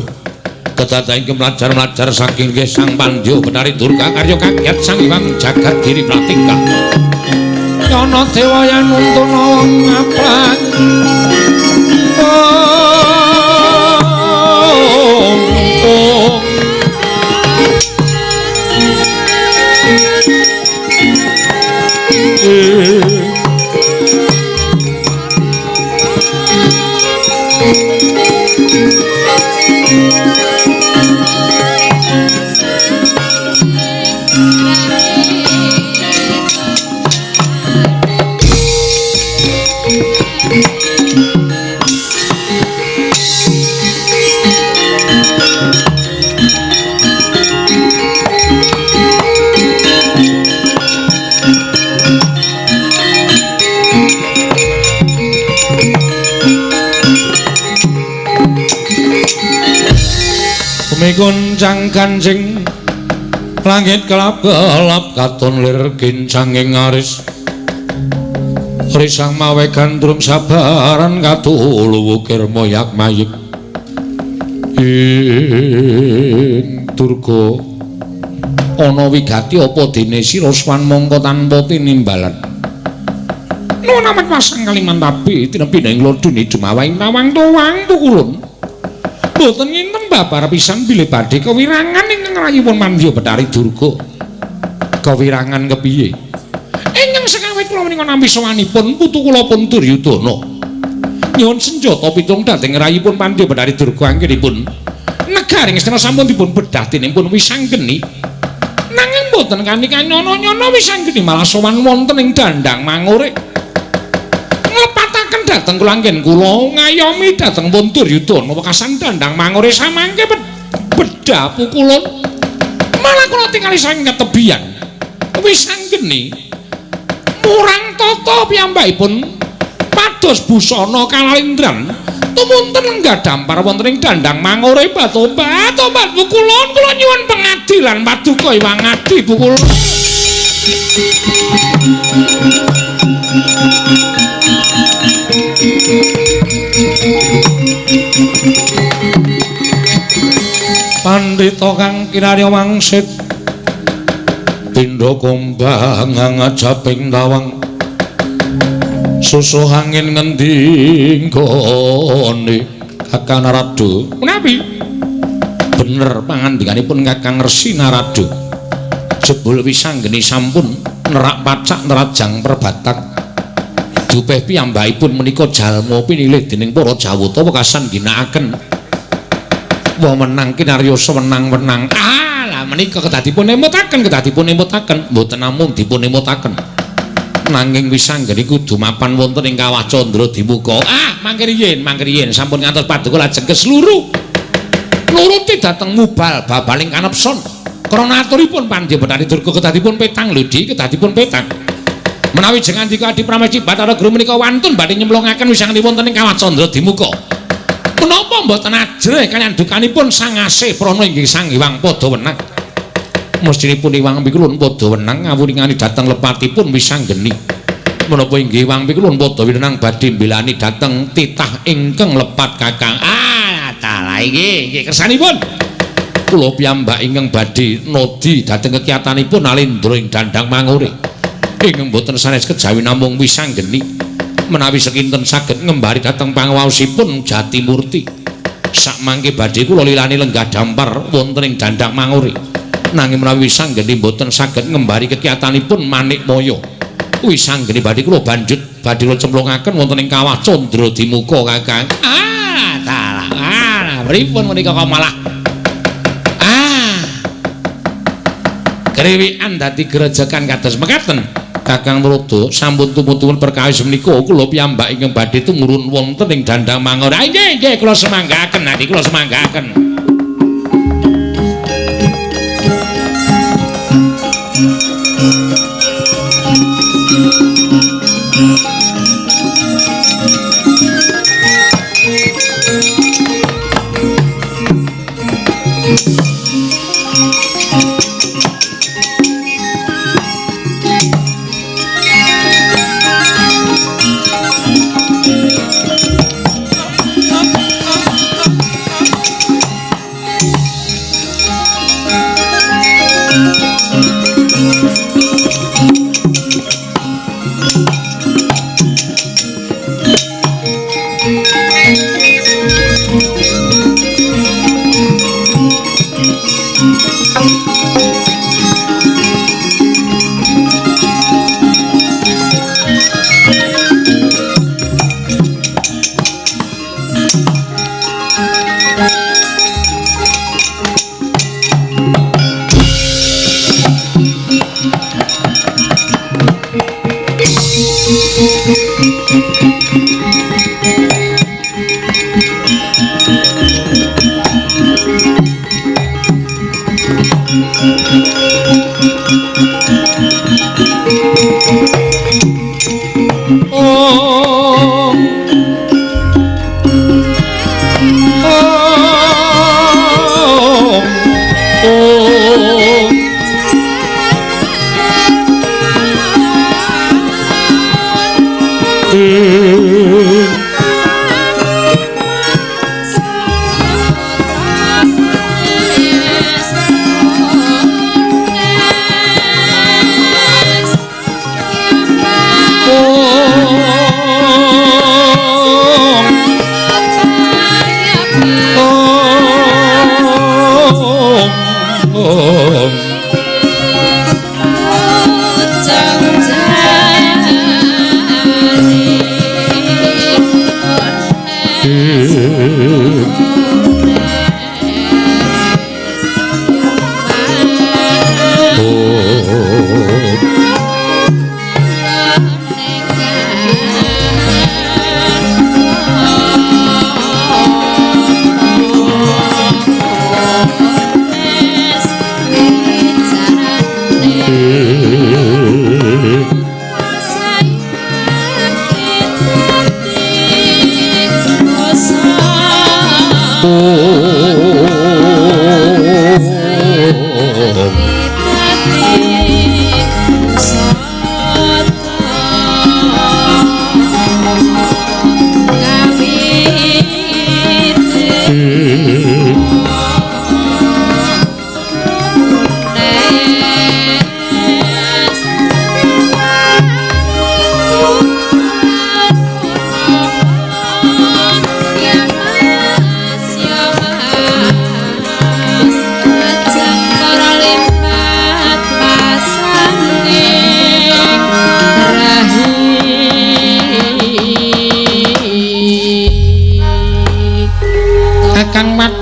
kedadaing kemlajar-mlajar saking Sang Pandya Betari Durga karya kaget Sang Hyang Jagat Giri Pratingga yana dewa nuntuna ngaplang Goncang kancing langit kelap-kelap katon lir gincanging aris risang mawe gandrung sabaran katulu wukir moyak mayik ing Durga ana wigati apa dene sira swan mangka tanpa tinimbalan nuwun amat pasang kaliman tabi tinepi ing lodune dumawahing tawang tuwang pukulun boten nginten babar pisan bilih badhe kewirangan ingkang rayipun Pandya Betari Durga. Kewirangan kepiye? Ingkang sekawit kula menika nampi sowanipun putu kula pun Duryudana. Nyuwun senjata pitung dhateng rayipun Pandya Betari Durga anggenipun negari Ngastina sampun dipun bedah dening pun Wisanggeni. Nanging boten kanthi kanyono-nyono Wisanggeni malah sowan wonten ing Dandang Mangore. Nglepataken dhateng kula anggen kula ngayomi dhateng pun Duryudana wekasan Dandang Mangore samangke bedah pukulun malah kula tingali saking ketebian Wisanggeni murang tata piyambakipun pados busana kalindran tumunten lenggah dampar wonten ing Dandang Mangore batobat pukulun kula nyuwun pengadilan paduka Hyang Adi pukulun Pandhita kang kinarya wangsit pindha kumbang ngajaping tawang susuh angin ngendi nggone Kakang Narada menawi bener pangandikanipun Kakang Resi Narada jebul wisanggeni sampun nerak pacak nerajang perbatak dupeh piyambakipun menika jalma pinilih dening para Jawata wekasan ginakaken wewenang kinaryosa wenang-wenang lah menika kedadipun emutaken mboten namung dipun emutaken nanging wisanggeni kudu mapan wonten ing kawah Candra Dimuka mangke riyin sampun ngantos paduka lajeng kesluru nuruti dhateng mubal babaling kanepson krana aturipun panjenengan Durga kedadipun petang lho kedadipun petang menawi jenengan dika Adi Pramesti Bathara Guru menika wantun badhe nyemplungaken wisanggeni wonten ing kawah Candra Dimuka menapa mboten ajrih kaliyan dukanipun Sang Asih Prana inggih Sang Hyang Padawenang mestinipun Hyang Pikulun Padawenang ngawuringani dhateng lepatipun wisanggeni menapa inggih Hyang Pikulun Padawenang badhe mbelani dhateng titah ingkang lepat Kakang talah nggih kersanipun kula piyambak ingkang badhe nodi dhateng kekiyatanipun Alendra ing Dandang Mangure ingkang boten sanes kejawi namung wisanggeni menawi sekinten saged ngembari dhateng pangawaosipun Jatimurti sakmangke badhe kula lilani lenggah dampar wonten ing Dandang Mangure nanging menawi wisanggeni boten saged ngembari kekiyatanipun Manikmaya wisanggeni badhe kula banjut badhe kula cemplungaken wonten ing kawah Candra Dimuka Kakang talah pripun menika kok malah krewikan dadi grejekan kados mekaten Kakang Narada sampun tumut-tumut perkawis menika kula piyambak ingkang badhe tumurun wonten ing Dandang Mangure nggih kula semanggaken ati kula semanggaken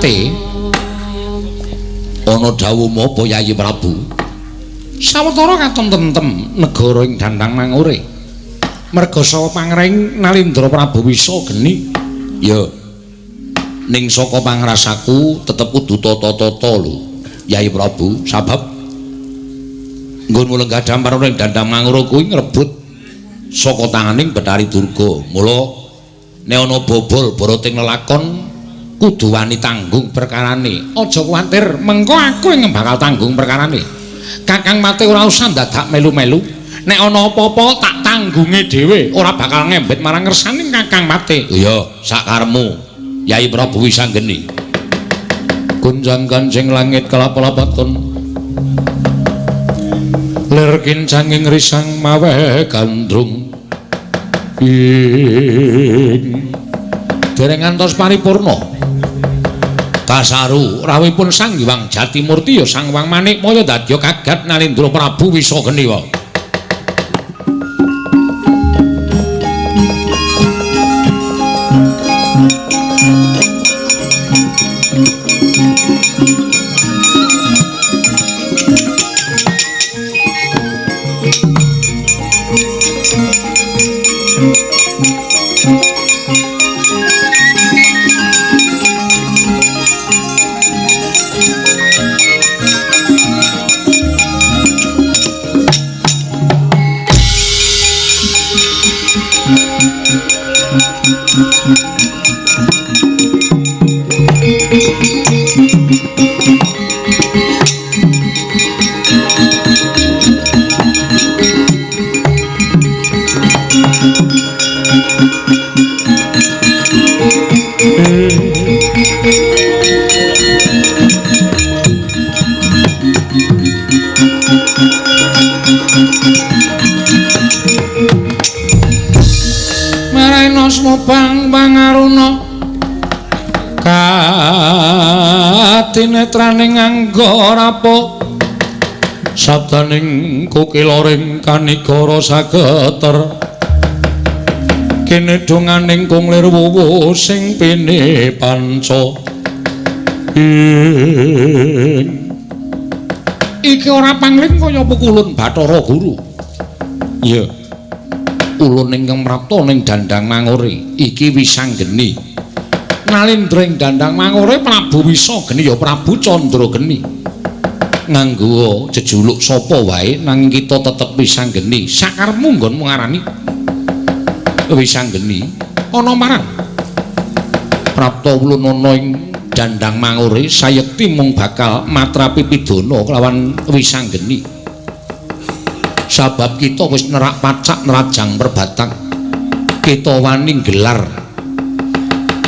mate ana dawuh apa Yayi Prabu sawetara katon-tentem negara ing Dandang Mangure merga sawa pangreng Nalindra Prabu Wisa geni ya ning saka pangrasaku tetep kudu tata-tata lho Yayi Prabu sabab nggonmu lenggah dampar ning Dandang Mangure kuwi ngrebut saka tanganing Bathari Durga mula nek ana bobol boroting lelakon kudu wani tanggung perkarane aja kuwatir mengko aku yang bakal tanggung perkarane Kakang Mate ora usah dadak melu-melu nek ana apa-apa tak tanggunge dhewe ora bakal ngembet marang ngersane Kakang Mate iya sakaremu Yayi Prabu Wisanggeni kunjang kancing langit kelap-lapaton lir kincanging risang mawe gandrung dereng ngantos paripurna kasaru rawuhipun Sang Hyang Jatimurti ya Sang Hyang Manikmaya dadya kagat Nalindra Prabu Wisageni wae tinetraning angga rapo sabdaning kukiloring kanikara sageter kene donganing kunglir wuwu sing pene panca iki ora pangling kaya pukulun Bathara Guru iya ulun ingkang mrapta ning Dandang Mangure iki Wisanggeni Nalindra ing Dandang Mangure Prabu Wisageni ya Prabu Candrageni nganggo jejuluk sapa wae nanging kita tetep Wisanggeni sakarepmu nggonmu ngarani Wisanggeni ana marang prapta ulun ana ing Dandang Mangure sayekti mung bakal matrapi pidana kelawan Wisanggeni sabab kita wis nerak pacak nerajang perbatang kita wani gelar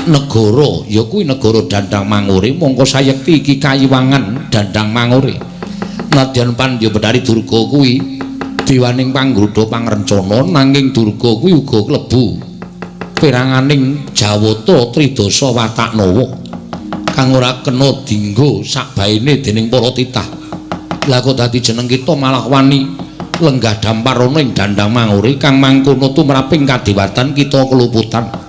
negara ya kuwi negara Dandang Mangure mongko sayekti iki kayiwangan Dandang Mangure nadyan pandya Bathari Durga kuwi diwaning panggrudha pangrencana nanging Durga kuwi uga klebu peranganing Jawata Tridasa Wataknawa kang ora kena dienggo sakbaene dening para titah lha kok dadi jeneng kita malah wani lenggah dampar ana ing Dandang Mangure kang mangkono tumraping kadewatan kita keluputan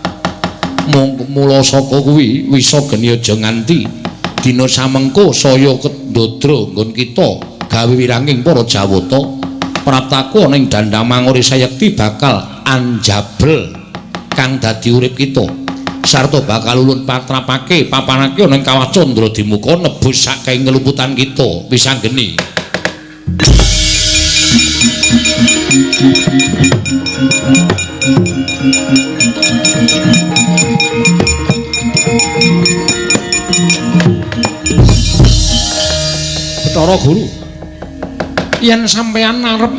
mula saka kuwi Wisageni aja nganti dina samengko saya kendodra nggon kita gawe wiranging para Jawata praptaku ana ing Dandang Mangure sayekti bakal anjabel kang dadi urip kita sarta bakal ulun patrapake papanake ana ing Kawah Candra Dimuka nebus saking ngeluputan kita Wisanggeni Bathara Guru yen sampeyan arep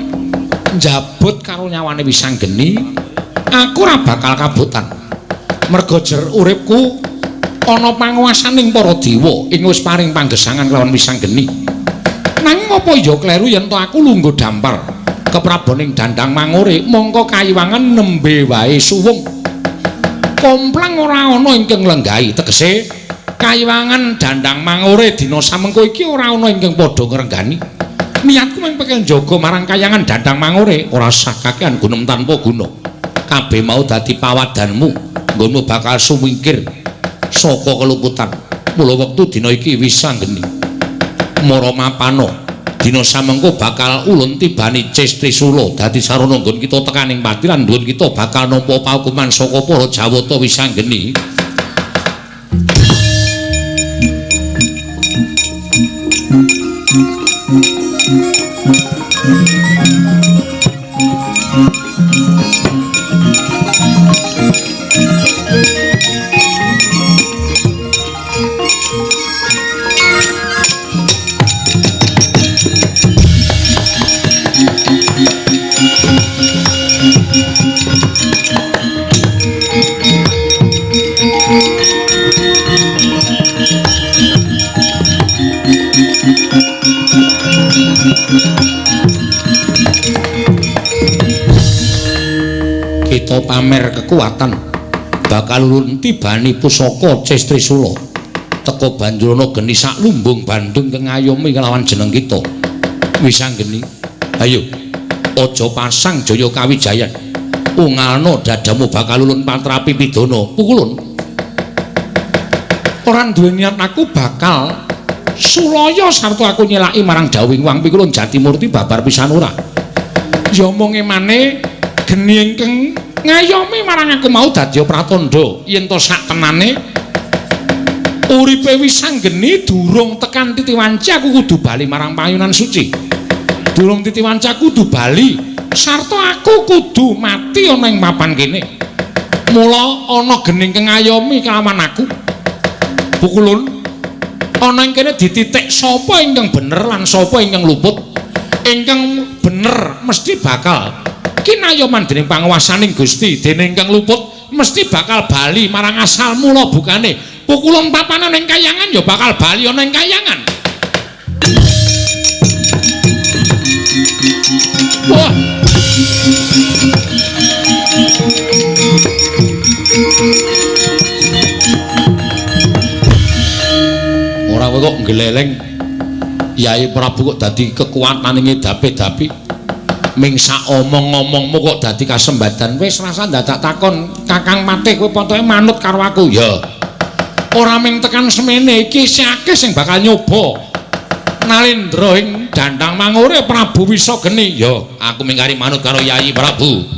njabut karo nyawane Wisanggeni aku ora bakal kabutan merga jer uripku ana panguwasaning para dewa ing wis paring panggesangan kelawan Wisanggeni nanging apa ya kleru yen to aku lungguh dampar kepraboning Dandang Mangure mongko kayiwangan nembe wae suwung komplang ora ana ingkang lenggahi tegese kayiwangan Dandang Mangure dina samengko iki ora ana ingkang padha ngrenggani niatku mung pengen jaga marang kayangan Dandang Mangure ora sah kakehan gunem tanpa guna kabeh mau dadi pawadanmu nggonmu bakal sumingkir saka keluputan Mula wektu dina iki wis anggeni. Mara mapano dina samengko bakal ulun tibani Cis Trisula dadi sarana nggon kita tekaning pati lan nggon kita bakal nampa paukuman saka para Jawata wis anggeni. Kita pamer kekuatan bakal ulun tibani pusaka Cis Trisula teka Banjrana geni sak lumbung Bandung kengayomi kelawan jeneng kita wis anggeni. Ayo aja pasang Jaya Kawijayan ungalno dadamu bakal ulun patrapi pidana pukulun. Ora duwe niat aku bakal sulaya sarta aku nyelaki marang dawing Wang Pikulun Jatimurti babar pisan ora. Ya omonge maneh geni ingkang ngayomi marang aku mau dadi pratandha yen to sak tenane uripe wis anggeni durung tekan titi wanci aku kudu bali marang payunan suci. Durung titi wanci aku kudu bali sarta aku kudu mati ana ing papan kene. Mula ana geni ingkang ngayomi kelawan aku. Pukulun ana ing kene dititik sapa ingkang bener lan sapa ingkang luput. Ingkang bener mesti bakal kinayoman dening panguwasaning Gusti, dene ingkang luput mesti bakal bali marang asal mula bukane. Pukulun papanan ing kayangan ya bakal bali ana ing kayangan. Wah. Ora kok ngleleng Yai Prabu kok dadi kekuatane ngedapi-dapi. Ming sak omong-omongmu kok dadi kasembadan. Wis rasa dadak takon Kakang Matih kowe pokoke manut karo aku ya. Ora ming tekan semene iki isih akeh sing bakal nyoba. Nalendra ing Dandang Mangure Prabu Wisageni ya. Aku mingkari manut karo Yai Prabu.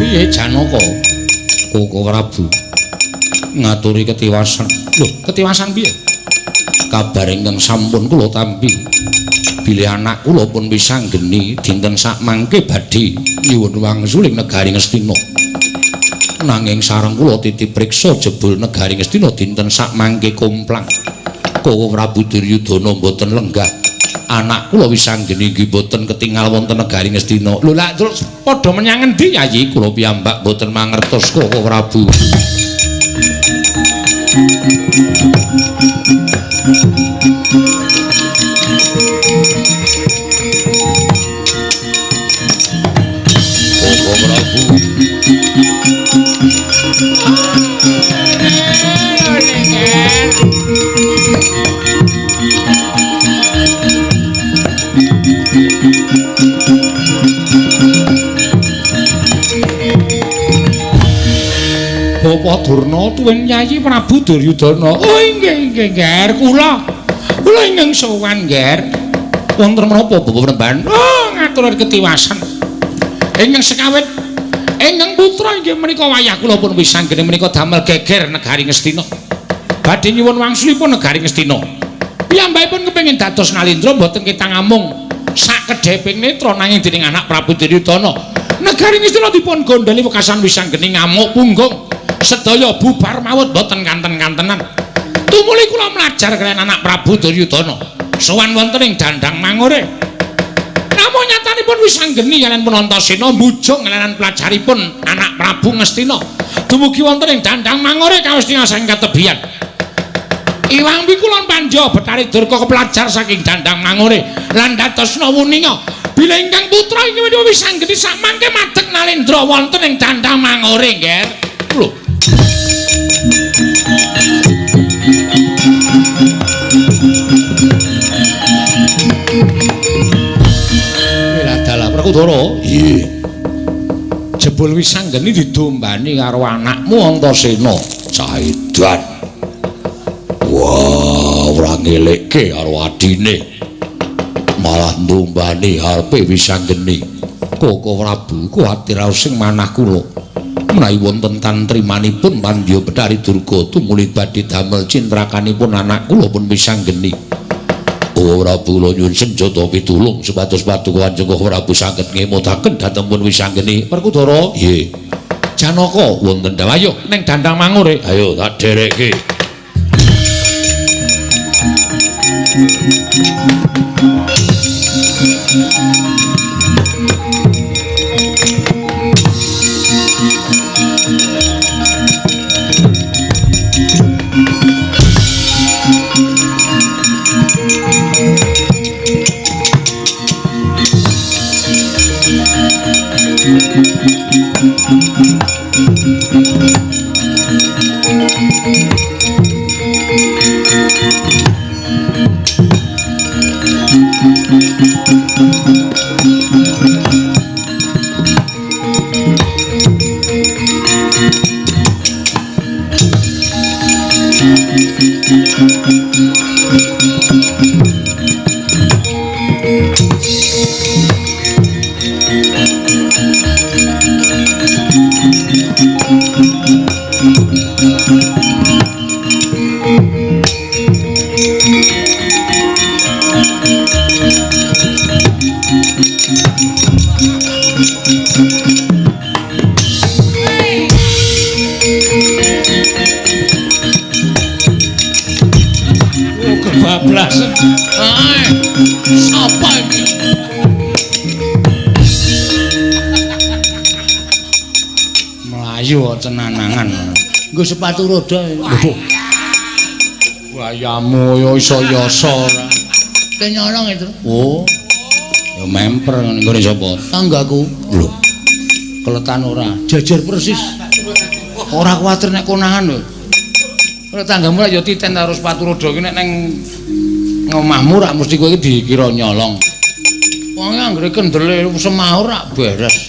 Piye Janaka? Koko Prabu ngaturi ketiwasan. Lho, ketiwasan piye? Kabar ingkang sampun kula tampi bilih anak kula pun wis anggeni dinten sak mangke badhe nyuwun wangsul ing negari Ngastina. Nanging sareng kula titip priksa jebul negari Ngastina dinten sak mangke komplang. Koko Prabu Duryudana mboten lenggah. Anak kula wis anggeni nggih boten ketingal wonten negari Ngastina. Lho lak terus padha menyang endi Yayi? Kula piyambak boten mangertos Koko Prabu. Koko Prabu. Bapak Durna tuwin Yayi Prabu Duryudana. Oh inggih Nger, kula ingkang sowan Nger. Wonten menapa Bapak Penemban? Oh ngatur ketiwasan. Ingkang sekawit ingkang putra inggih menika wayah kula pun wis anggene menika damel geger negari Ngastina. Badhe nyuwun wangsulipun negari Ngastina. Piyambakipun kepengin dados Nalendra mboten ketang amung sak kedheping netra nanging dening anak Prabu Duryudana. Negari Ngastina dipun gondheli wekasan wis anggene ngamuk punggung. Sedaya bubar mawut boten kanten-kantenan. Tumuli kula mlajar kaliyan anak Prabu Duryudana. Sowan wonten ing Dandang Mangure. nyatanipun Wisanggeni kaliyan Punantasena mbujung kaliyan pelajaripun anak Prabu Ngastina dumugi wonten ing Dandang Mangore kawestina saking katebian. Iwang Pikulon Pandya Betari Durga kepelajar saking Dandang Mangore lan datosna wuninga bila ingkang putra inggih menika Wisanggeni samangke madeg Nalendra wonten ing Dandang Mangore nggih. Lho. Werkudara, iya. Jebul Wisanggeni didombani karo anakmu Antasena, Caedan. Wah, ora ngelekke karo adine. Malah ndombani arepe Wisanggeni. Koko Prabu kuwatir sing manah kula. Menawi wonten tantrimanipun Pandya Betari Durga tumuli badhe damel cintrakanipun anak kula pun Wisanggeni. Prabu kula nyuwun senjata pitulung supados paduka Kanjeng Prabu saged ngemotaken dhateng pun Wisanggeni. Werkudara, nggih. Janaka wonten dawuh ning Dandang Mangore. Ayo tak derekke. Kebablasan. Sapa iki? Melayu cenanangan. Nggo sepatu roda. Wayamu yo iso yasa ora. Kenyolong itu. Oh. Ya memper ngene sapa? Tanggaku. Lho. Keletan ora, jajar persis. Ora kuwatir nek konangan lho. Ora tanggamu ya titen karo sepatu roda iki nek nang ngomahmu rak mesti kowe iki dikira nyolong. Wong anggere kendele semahur rak beres.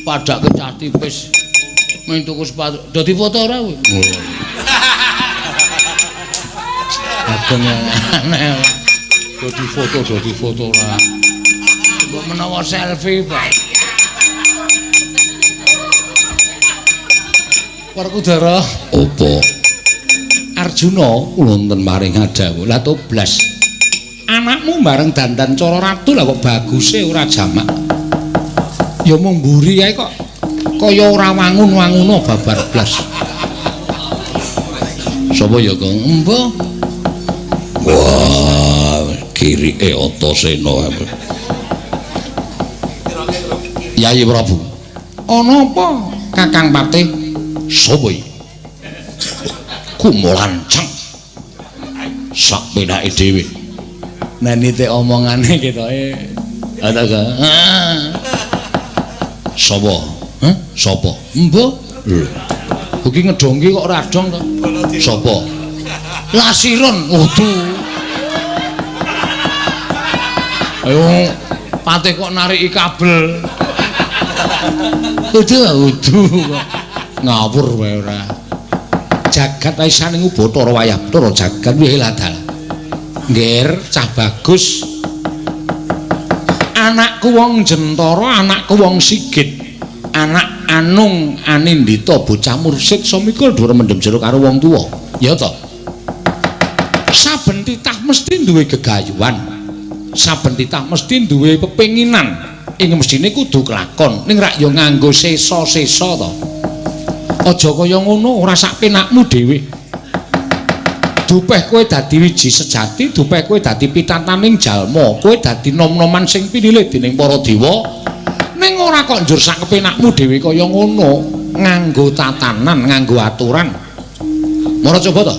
Padak kecah tipis. Main tuku sepatu. Dadi foto ora kowe? Ageng aneh. Dadi foto ora. Mbok menawa selfie, Pak. Werkudara, apa? Arjuna wonten maring adawuh. Lah to blas. Anakmu bareng dandan cara ratu lah kok baguse ora jamak. Ya mung mburi ae kok kaya ora wangun-wanguna babar blas. Sapa ya, Kang? Mbah. Wah, kirike Antasena. Yayi Prabu. Ana apa, Kakang Patih? Sapa iki? Kumulanceng. Sak penake dhewe. Nani te omongane ketoke. Ada ga? Sapa? Hah? Sapa? Mbah. Lho. Iki ngedongke kok ora adong to? Sapa? Lasiron. Waduh. Ayo Patih kok nariki kabel. Uduh kok. Ngawur wae ora. Jagat aisaning Bathara wayah Bathara jagat wae ladal. Nggir, cah bagus. Anakku wong Jentara, anakku wong Sigit. Anak Anung Anindita bocah mursid samikul dhuwur mendem jero karo wong tuwa. Ya to. Saben titah mesti duwe gegayuhan. Saben titah mesti duwe pepenginan. Ing mestine kudu kelakon. Ning rak ya nganggo sesa-sesa to. Aja kaya ngono ora sak penakmu dhewe. Dupeh kowe dadi wiji sejati, dupeh kowe dadi pitataning jalma, kowe dadi nom-noman sing pinilih dening para dewa. Ning ora kok njur sak kepenakmu dhewe kaya ngono, nganggo tatanan, nganggo aturan. Mara coba to.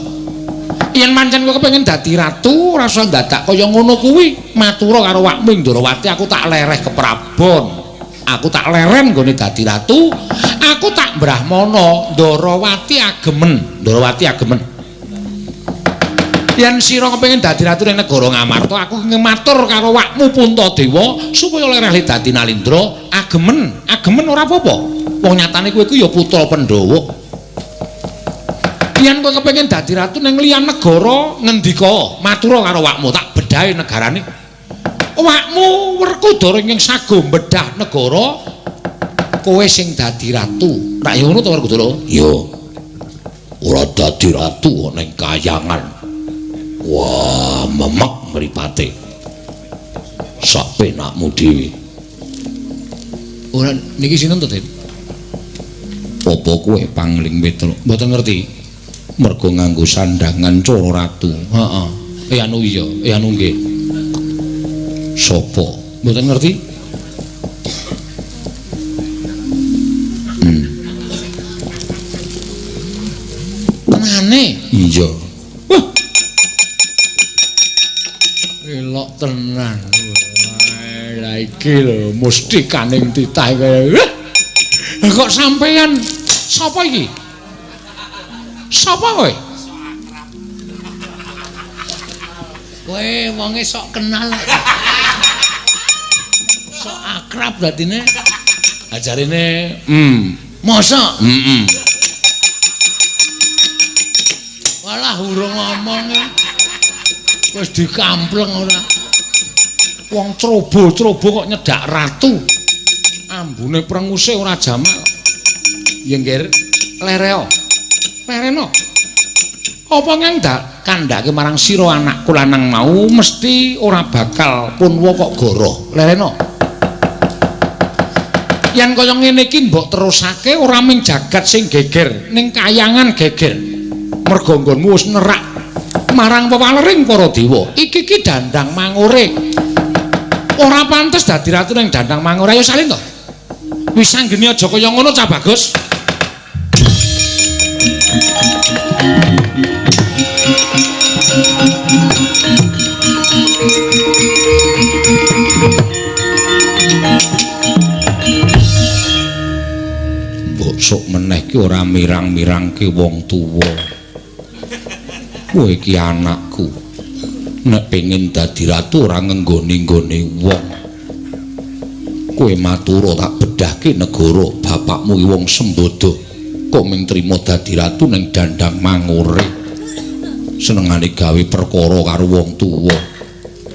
Yen pancen kowe kepengin dadi ratu, ora usah dadak kaya ngono kuwi. Matura karo wakmu Ndrawati, aku tak lereh ke Prabon. Aku tak leren nggone dadi ratu. Aku tak brahmana, Ndrawati agemen, Ndrawati agemen. Yen sira kepengin dadi ratu ning negara Ngamarta, aku ngematur karo wakmu Puntadewa supaya lereh dadi Nalindra, agemen, agemen ora apa-apa. Wong nyatane kowe iku ya putra Pandhawa. Yen kowe kepengin dadi ratu ning liyan negara, ngendika, matura karo wakmu, tak bedahi negarane. Wakmu Werkudara ing sago bedah negara, kowe sing dadi ratu. Rak ya ngono to Werkudara? Ya. Ora dadi ratu ning kayangan. Wah, memek mripate. Sak penakmu dhewe. Ora niki sinten to, Den? Apa kowe pangling Petruk? Mboten ngerti. Mergo nganggo sandangan cara ratu. Heeh. Anu iya, anu nggih. Sapa? Mboten ngerti? Tenane? Iya. Elok tenan. Lah iki lho mustikaning titah kaya. Kok sampean sapa iki? Sapa kowe? Kowe wonge sok kenal. Sok akrab dadine. Ajarine, masa? Walah urung ngomong. Wis dikampleng ora. Wong trobo-trobo kok nyedak ratu. Ambune prenguse ora jamak. Ya nggih, lereo. Pereno. Apa ngendak kandhake marang sira anakku lanang mau mesti ora bakal punwa kok goroh. Lereno. Yen kaya ngene iki mbok terusake ora mung jagat sing geger, ning kayangan geger. Mergo nggonmu wis nerak marang pepalering para dewa. Iki Dandang Mangure. Ora pantes dadi ratu ning Dandang Mangure. Ayo salin to. Wis anggene aja kaya ngono Cah Bagus. Mbok sok meneh ki ora mirang-mirangke wong tuwa. Kowe iki anakku. Nek pengin dadi ratu ora ngenggoni-nggone wong. Kowe matura tak bedahke negara bapakmu iki wong Sembodo. Kok mung trima dadi ratu ning Dandang Mangure. Senengane gawe perkara karo wong tuwa.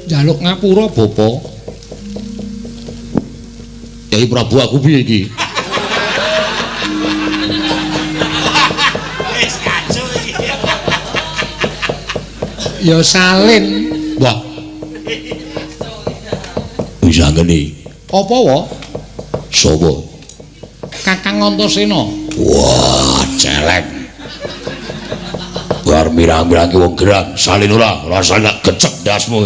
Njaluk ngapura, Bapak. Yai Prabu aku piye iki? Wis kacau iki. Ya salin. Wah. Wis anggene. Apa wae? Sapa? Kakang Antasena. Wah, celeng. Bar mirang-mirang wong gerang, salin ora, rasane tak gecek ndasmu.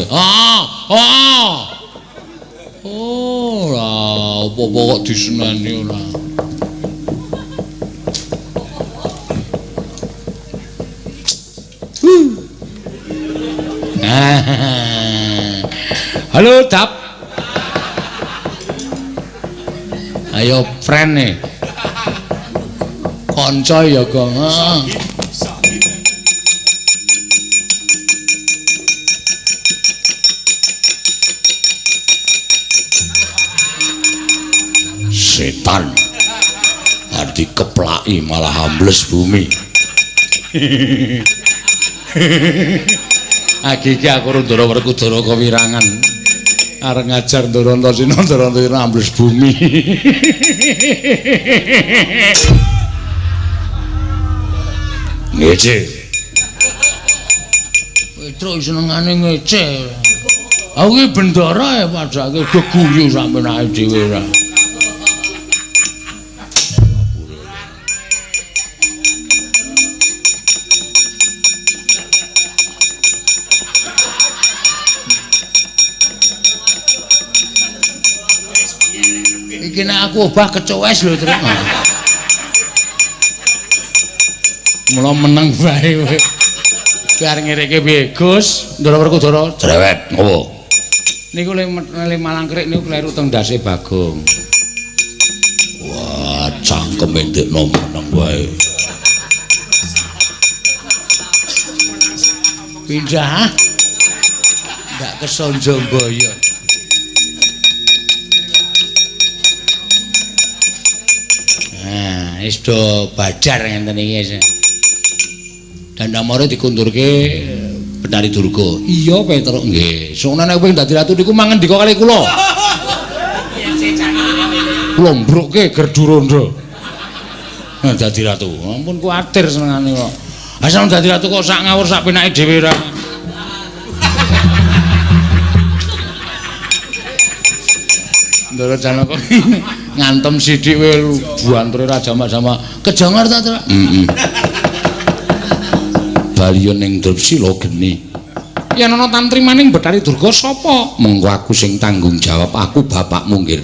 Ora, apa-apa kok diseneni ora. Halo, Dap. Ayo, friend nih. Kanca ya, Gong. Setan. Arti keplaki malah ambles bumi. Iki aku Ndara Werkudara kewirangan. Arep ngajar Ndara Antasena, Ndara Antasena ambles bumi. Ngece. Petruk senengane ngece. Aku iki bendara ya padake geguyu sampeyan ae dhewe ra. Iki nek aku obah kecowes lho, Tru. Mula meneng bae kowe. Biar ngirike piye, Gus? Ndara Werkudara cerewet ngopo? Niku le Malangkrik niku kleru teng ndase Bagong. Wah, cangkeme ndekno meneng wae. Pindah. Ndak kesonjo mboyo. Nah, wis do badar ngenten iki. Dandamara dikundurke Betari Durga. Iya, Petruk nggih. Soalnya nek kowe dadi ratu niku mangendika kali kula. Kula mbrukke Gerduranda. Nah, dadi ratu. Ampun kuwatir senengane kok. Asal dadi ratu kok sak ngawur sak penake dhewe ra. Ndara Janaka ngantem sithik kowe buanture Raja Mak-sama. Kejangar ta, Tru? Heeh. Baliyo ning Drepsila geni. Yen ana tantrimaning Betari Durga sapa? Monggo aku sing tanggung jawab, aku bapakmu nggih.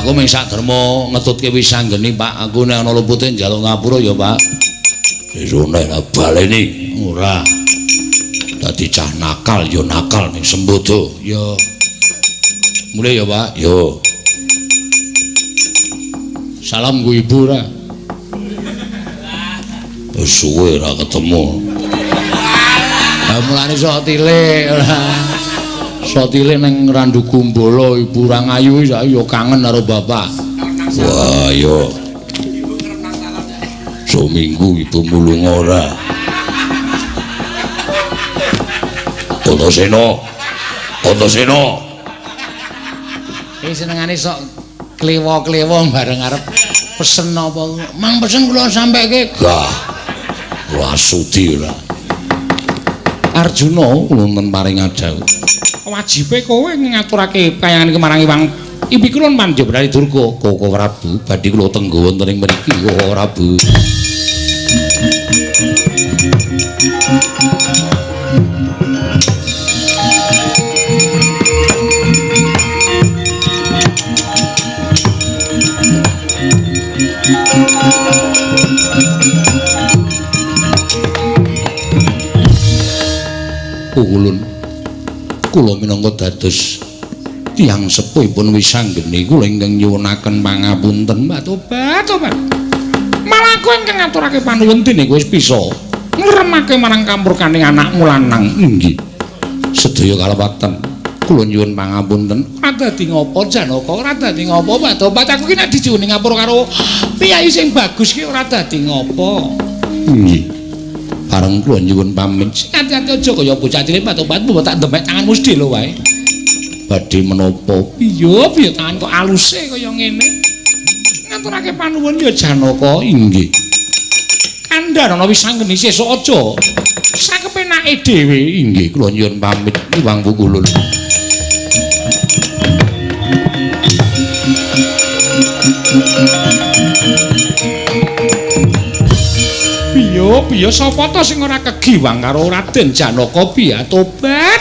Aku mung sakderma ngetutke wisanggeni, Pak. Aku nek ana lupute njaluk ngapura ya, Pak. Wis nek baleni ora. Dadi cah nakal ya nakal ning Sembodo ya. Mulai ya, Pak. Yo. Salam ku Ibu ra. Wis suwe ra ketemu. Lah mulane sok tilik ora. Sok tilik ning Randu Gumbala Ibu ra ngayu ya kangen karo bapak. Wah, yo. Seminggu Ibu mulung ora. Antasena. Iki senengane sok klewo-klewo bareng arep pesen apa? Mang pesen kula sampeke. Gah. Kula sudi ora. Arjuna wonten paring adhawu. Wajibe kowe ngaturake kayangan iki marang Iwang Ipikulun Pandya Betari Durga. Koko Prabu badhe kula tenggo wonten ing mriki, Koko Prabu. Ulun kula minangka dados tiyang sepuhipun wisanggeni kula ingkang nyuwunaken pangapunten Mbak Tobat. Malah kowe ingkang ngaturake panuwun dene kowe wis bisa ngremake marang kampurkaning anakmu lanang. Nggih. Sedaya kalebatan kula nyuwun pangapunten. Ora dadi ngopo Janaka, ora dadi ngopo Mbak Tobat. Aku ki nek dijuwuni ngapura karo piyai sing bagus ki ora dadi ngopo. Nggih. Bareng kula nyuwun pamit. Ati-ati aja kaya bocah cilik Pak Tobat, mbok tak ndemek tanganmu sedhe lho wae. Badhe menapa? Piye tangan kok aluse kaya ngene. Ngaturake panuwun ya Janaka, inggih. Kandhana wisanggeni sesuk aja. Sakepenake dhewe, inggih kula nyuwun pamit Iwang Pukulun. Piye sapa to sing ora kegiwang karo Raden Janaka piye Tobat.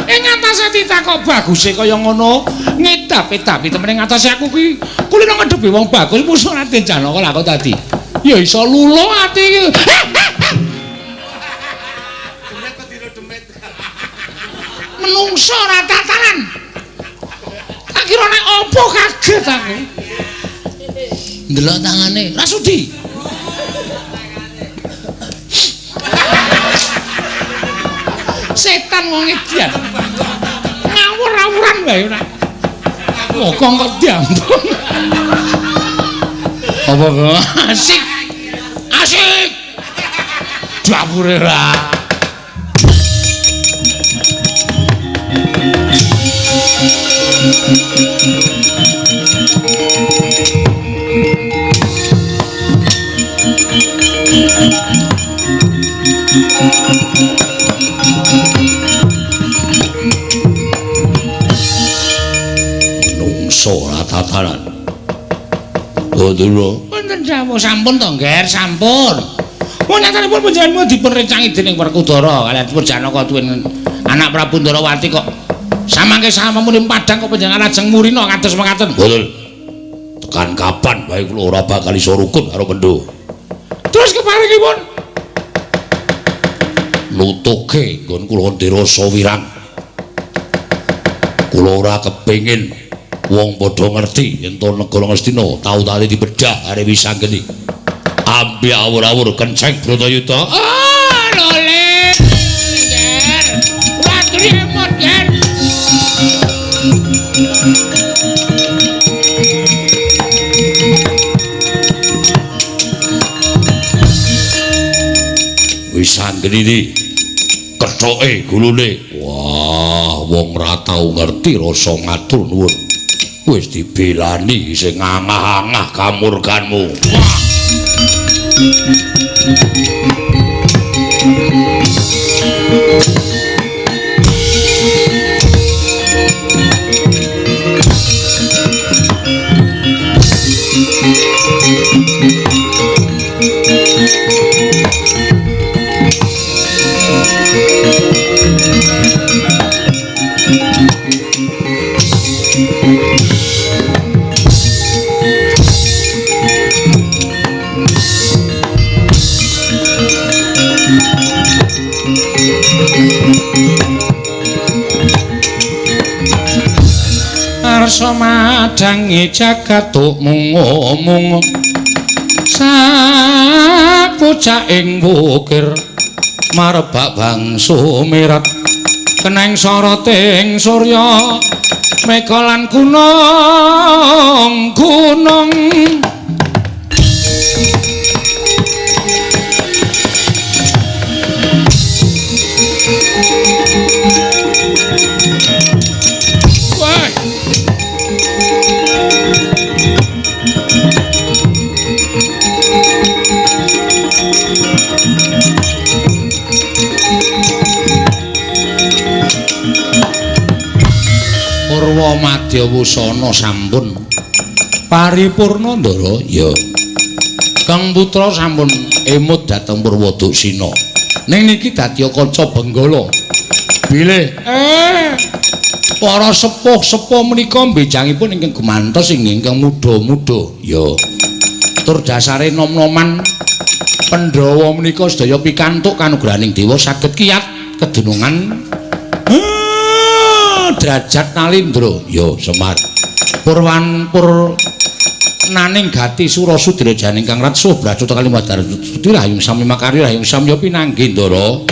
Ing atase titah kok baguse kaya ngono, ngedap-edapi temen ing atase aku ki kulino ngedhepi wong bagus musuh Raden Janaka lha kok dadi ya iso lulo ati iki. Menungso ora tatanan. Tak kira nek opo kaget aku. Ndelok tangane, ra sudi. Setan wong edian. Ngawur-awuran wae ora. Kok kok diampun. Apa kok asik? Asik. Dapure ra. Menungso ora tatanan. Mboten lho. Wonten dawuh sampun to, Nger, sampun. Wontenipun panjenengan dipun rencangi dening Werkudara kaliyan dipun Janaka tuwin anak Prabu Ndarawati kok samangke sampun padhang kok panjenengan lajeng murina kados mekaten. Mboten. Tekan kapan bae kula ora bakal iso rukun karo Pendho. Terus keparingipun nutuke nggon kula ndirasa wirang. Kula ora kepengin wong padha ngerti yen to negara Ngastina tau-tau dibedah are Wisanggeni. Ambi awur-awur kenceng Bratayuda. Oh, lole. Ger. Watri emot, Ger. Wisanggeni iki kethoke gulune. Wah, wong ra tau ngerti rasa ngatur nuwun. Wis dibelani sing angah-angah kamurkanmu. Wah. Arsa madangi jagat mung sapucaking wukir marebak bangsu mirat keneng soroting surya mega lan gunung Purwa Madya Wusana sampun paripurna ndara ya Kang Putra sampun emut dhateng Purwadaksina ning niki dadi kanca Benggala bilih para sepuh-sepuh menika mbejangipun ingkang gumantos ingkang muda-muda ya tur dasare nom-noman Pandhawa menika sedaya pikantuk kanugrahaning dewa saged kiyat kedunungan derajat Nalindra ya Semar Purwanpur naning gati Surasudra janing kang ratsuh brajata Kalimadar Suti Rahayung Sami Makarya Rahayung Samya pinanggih Ndara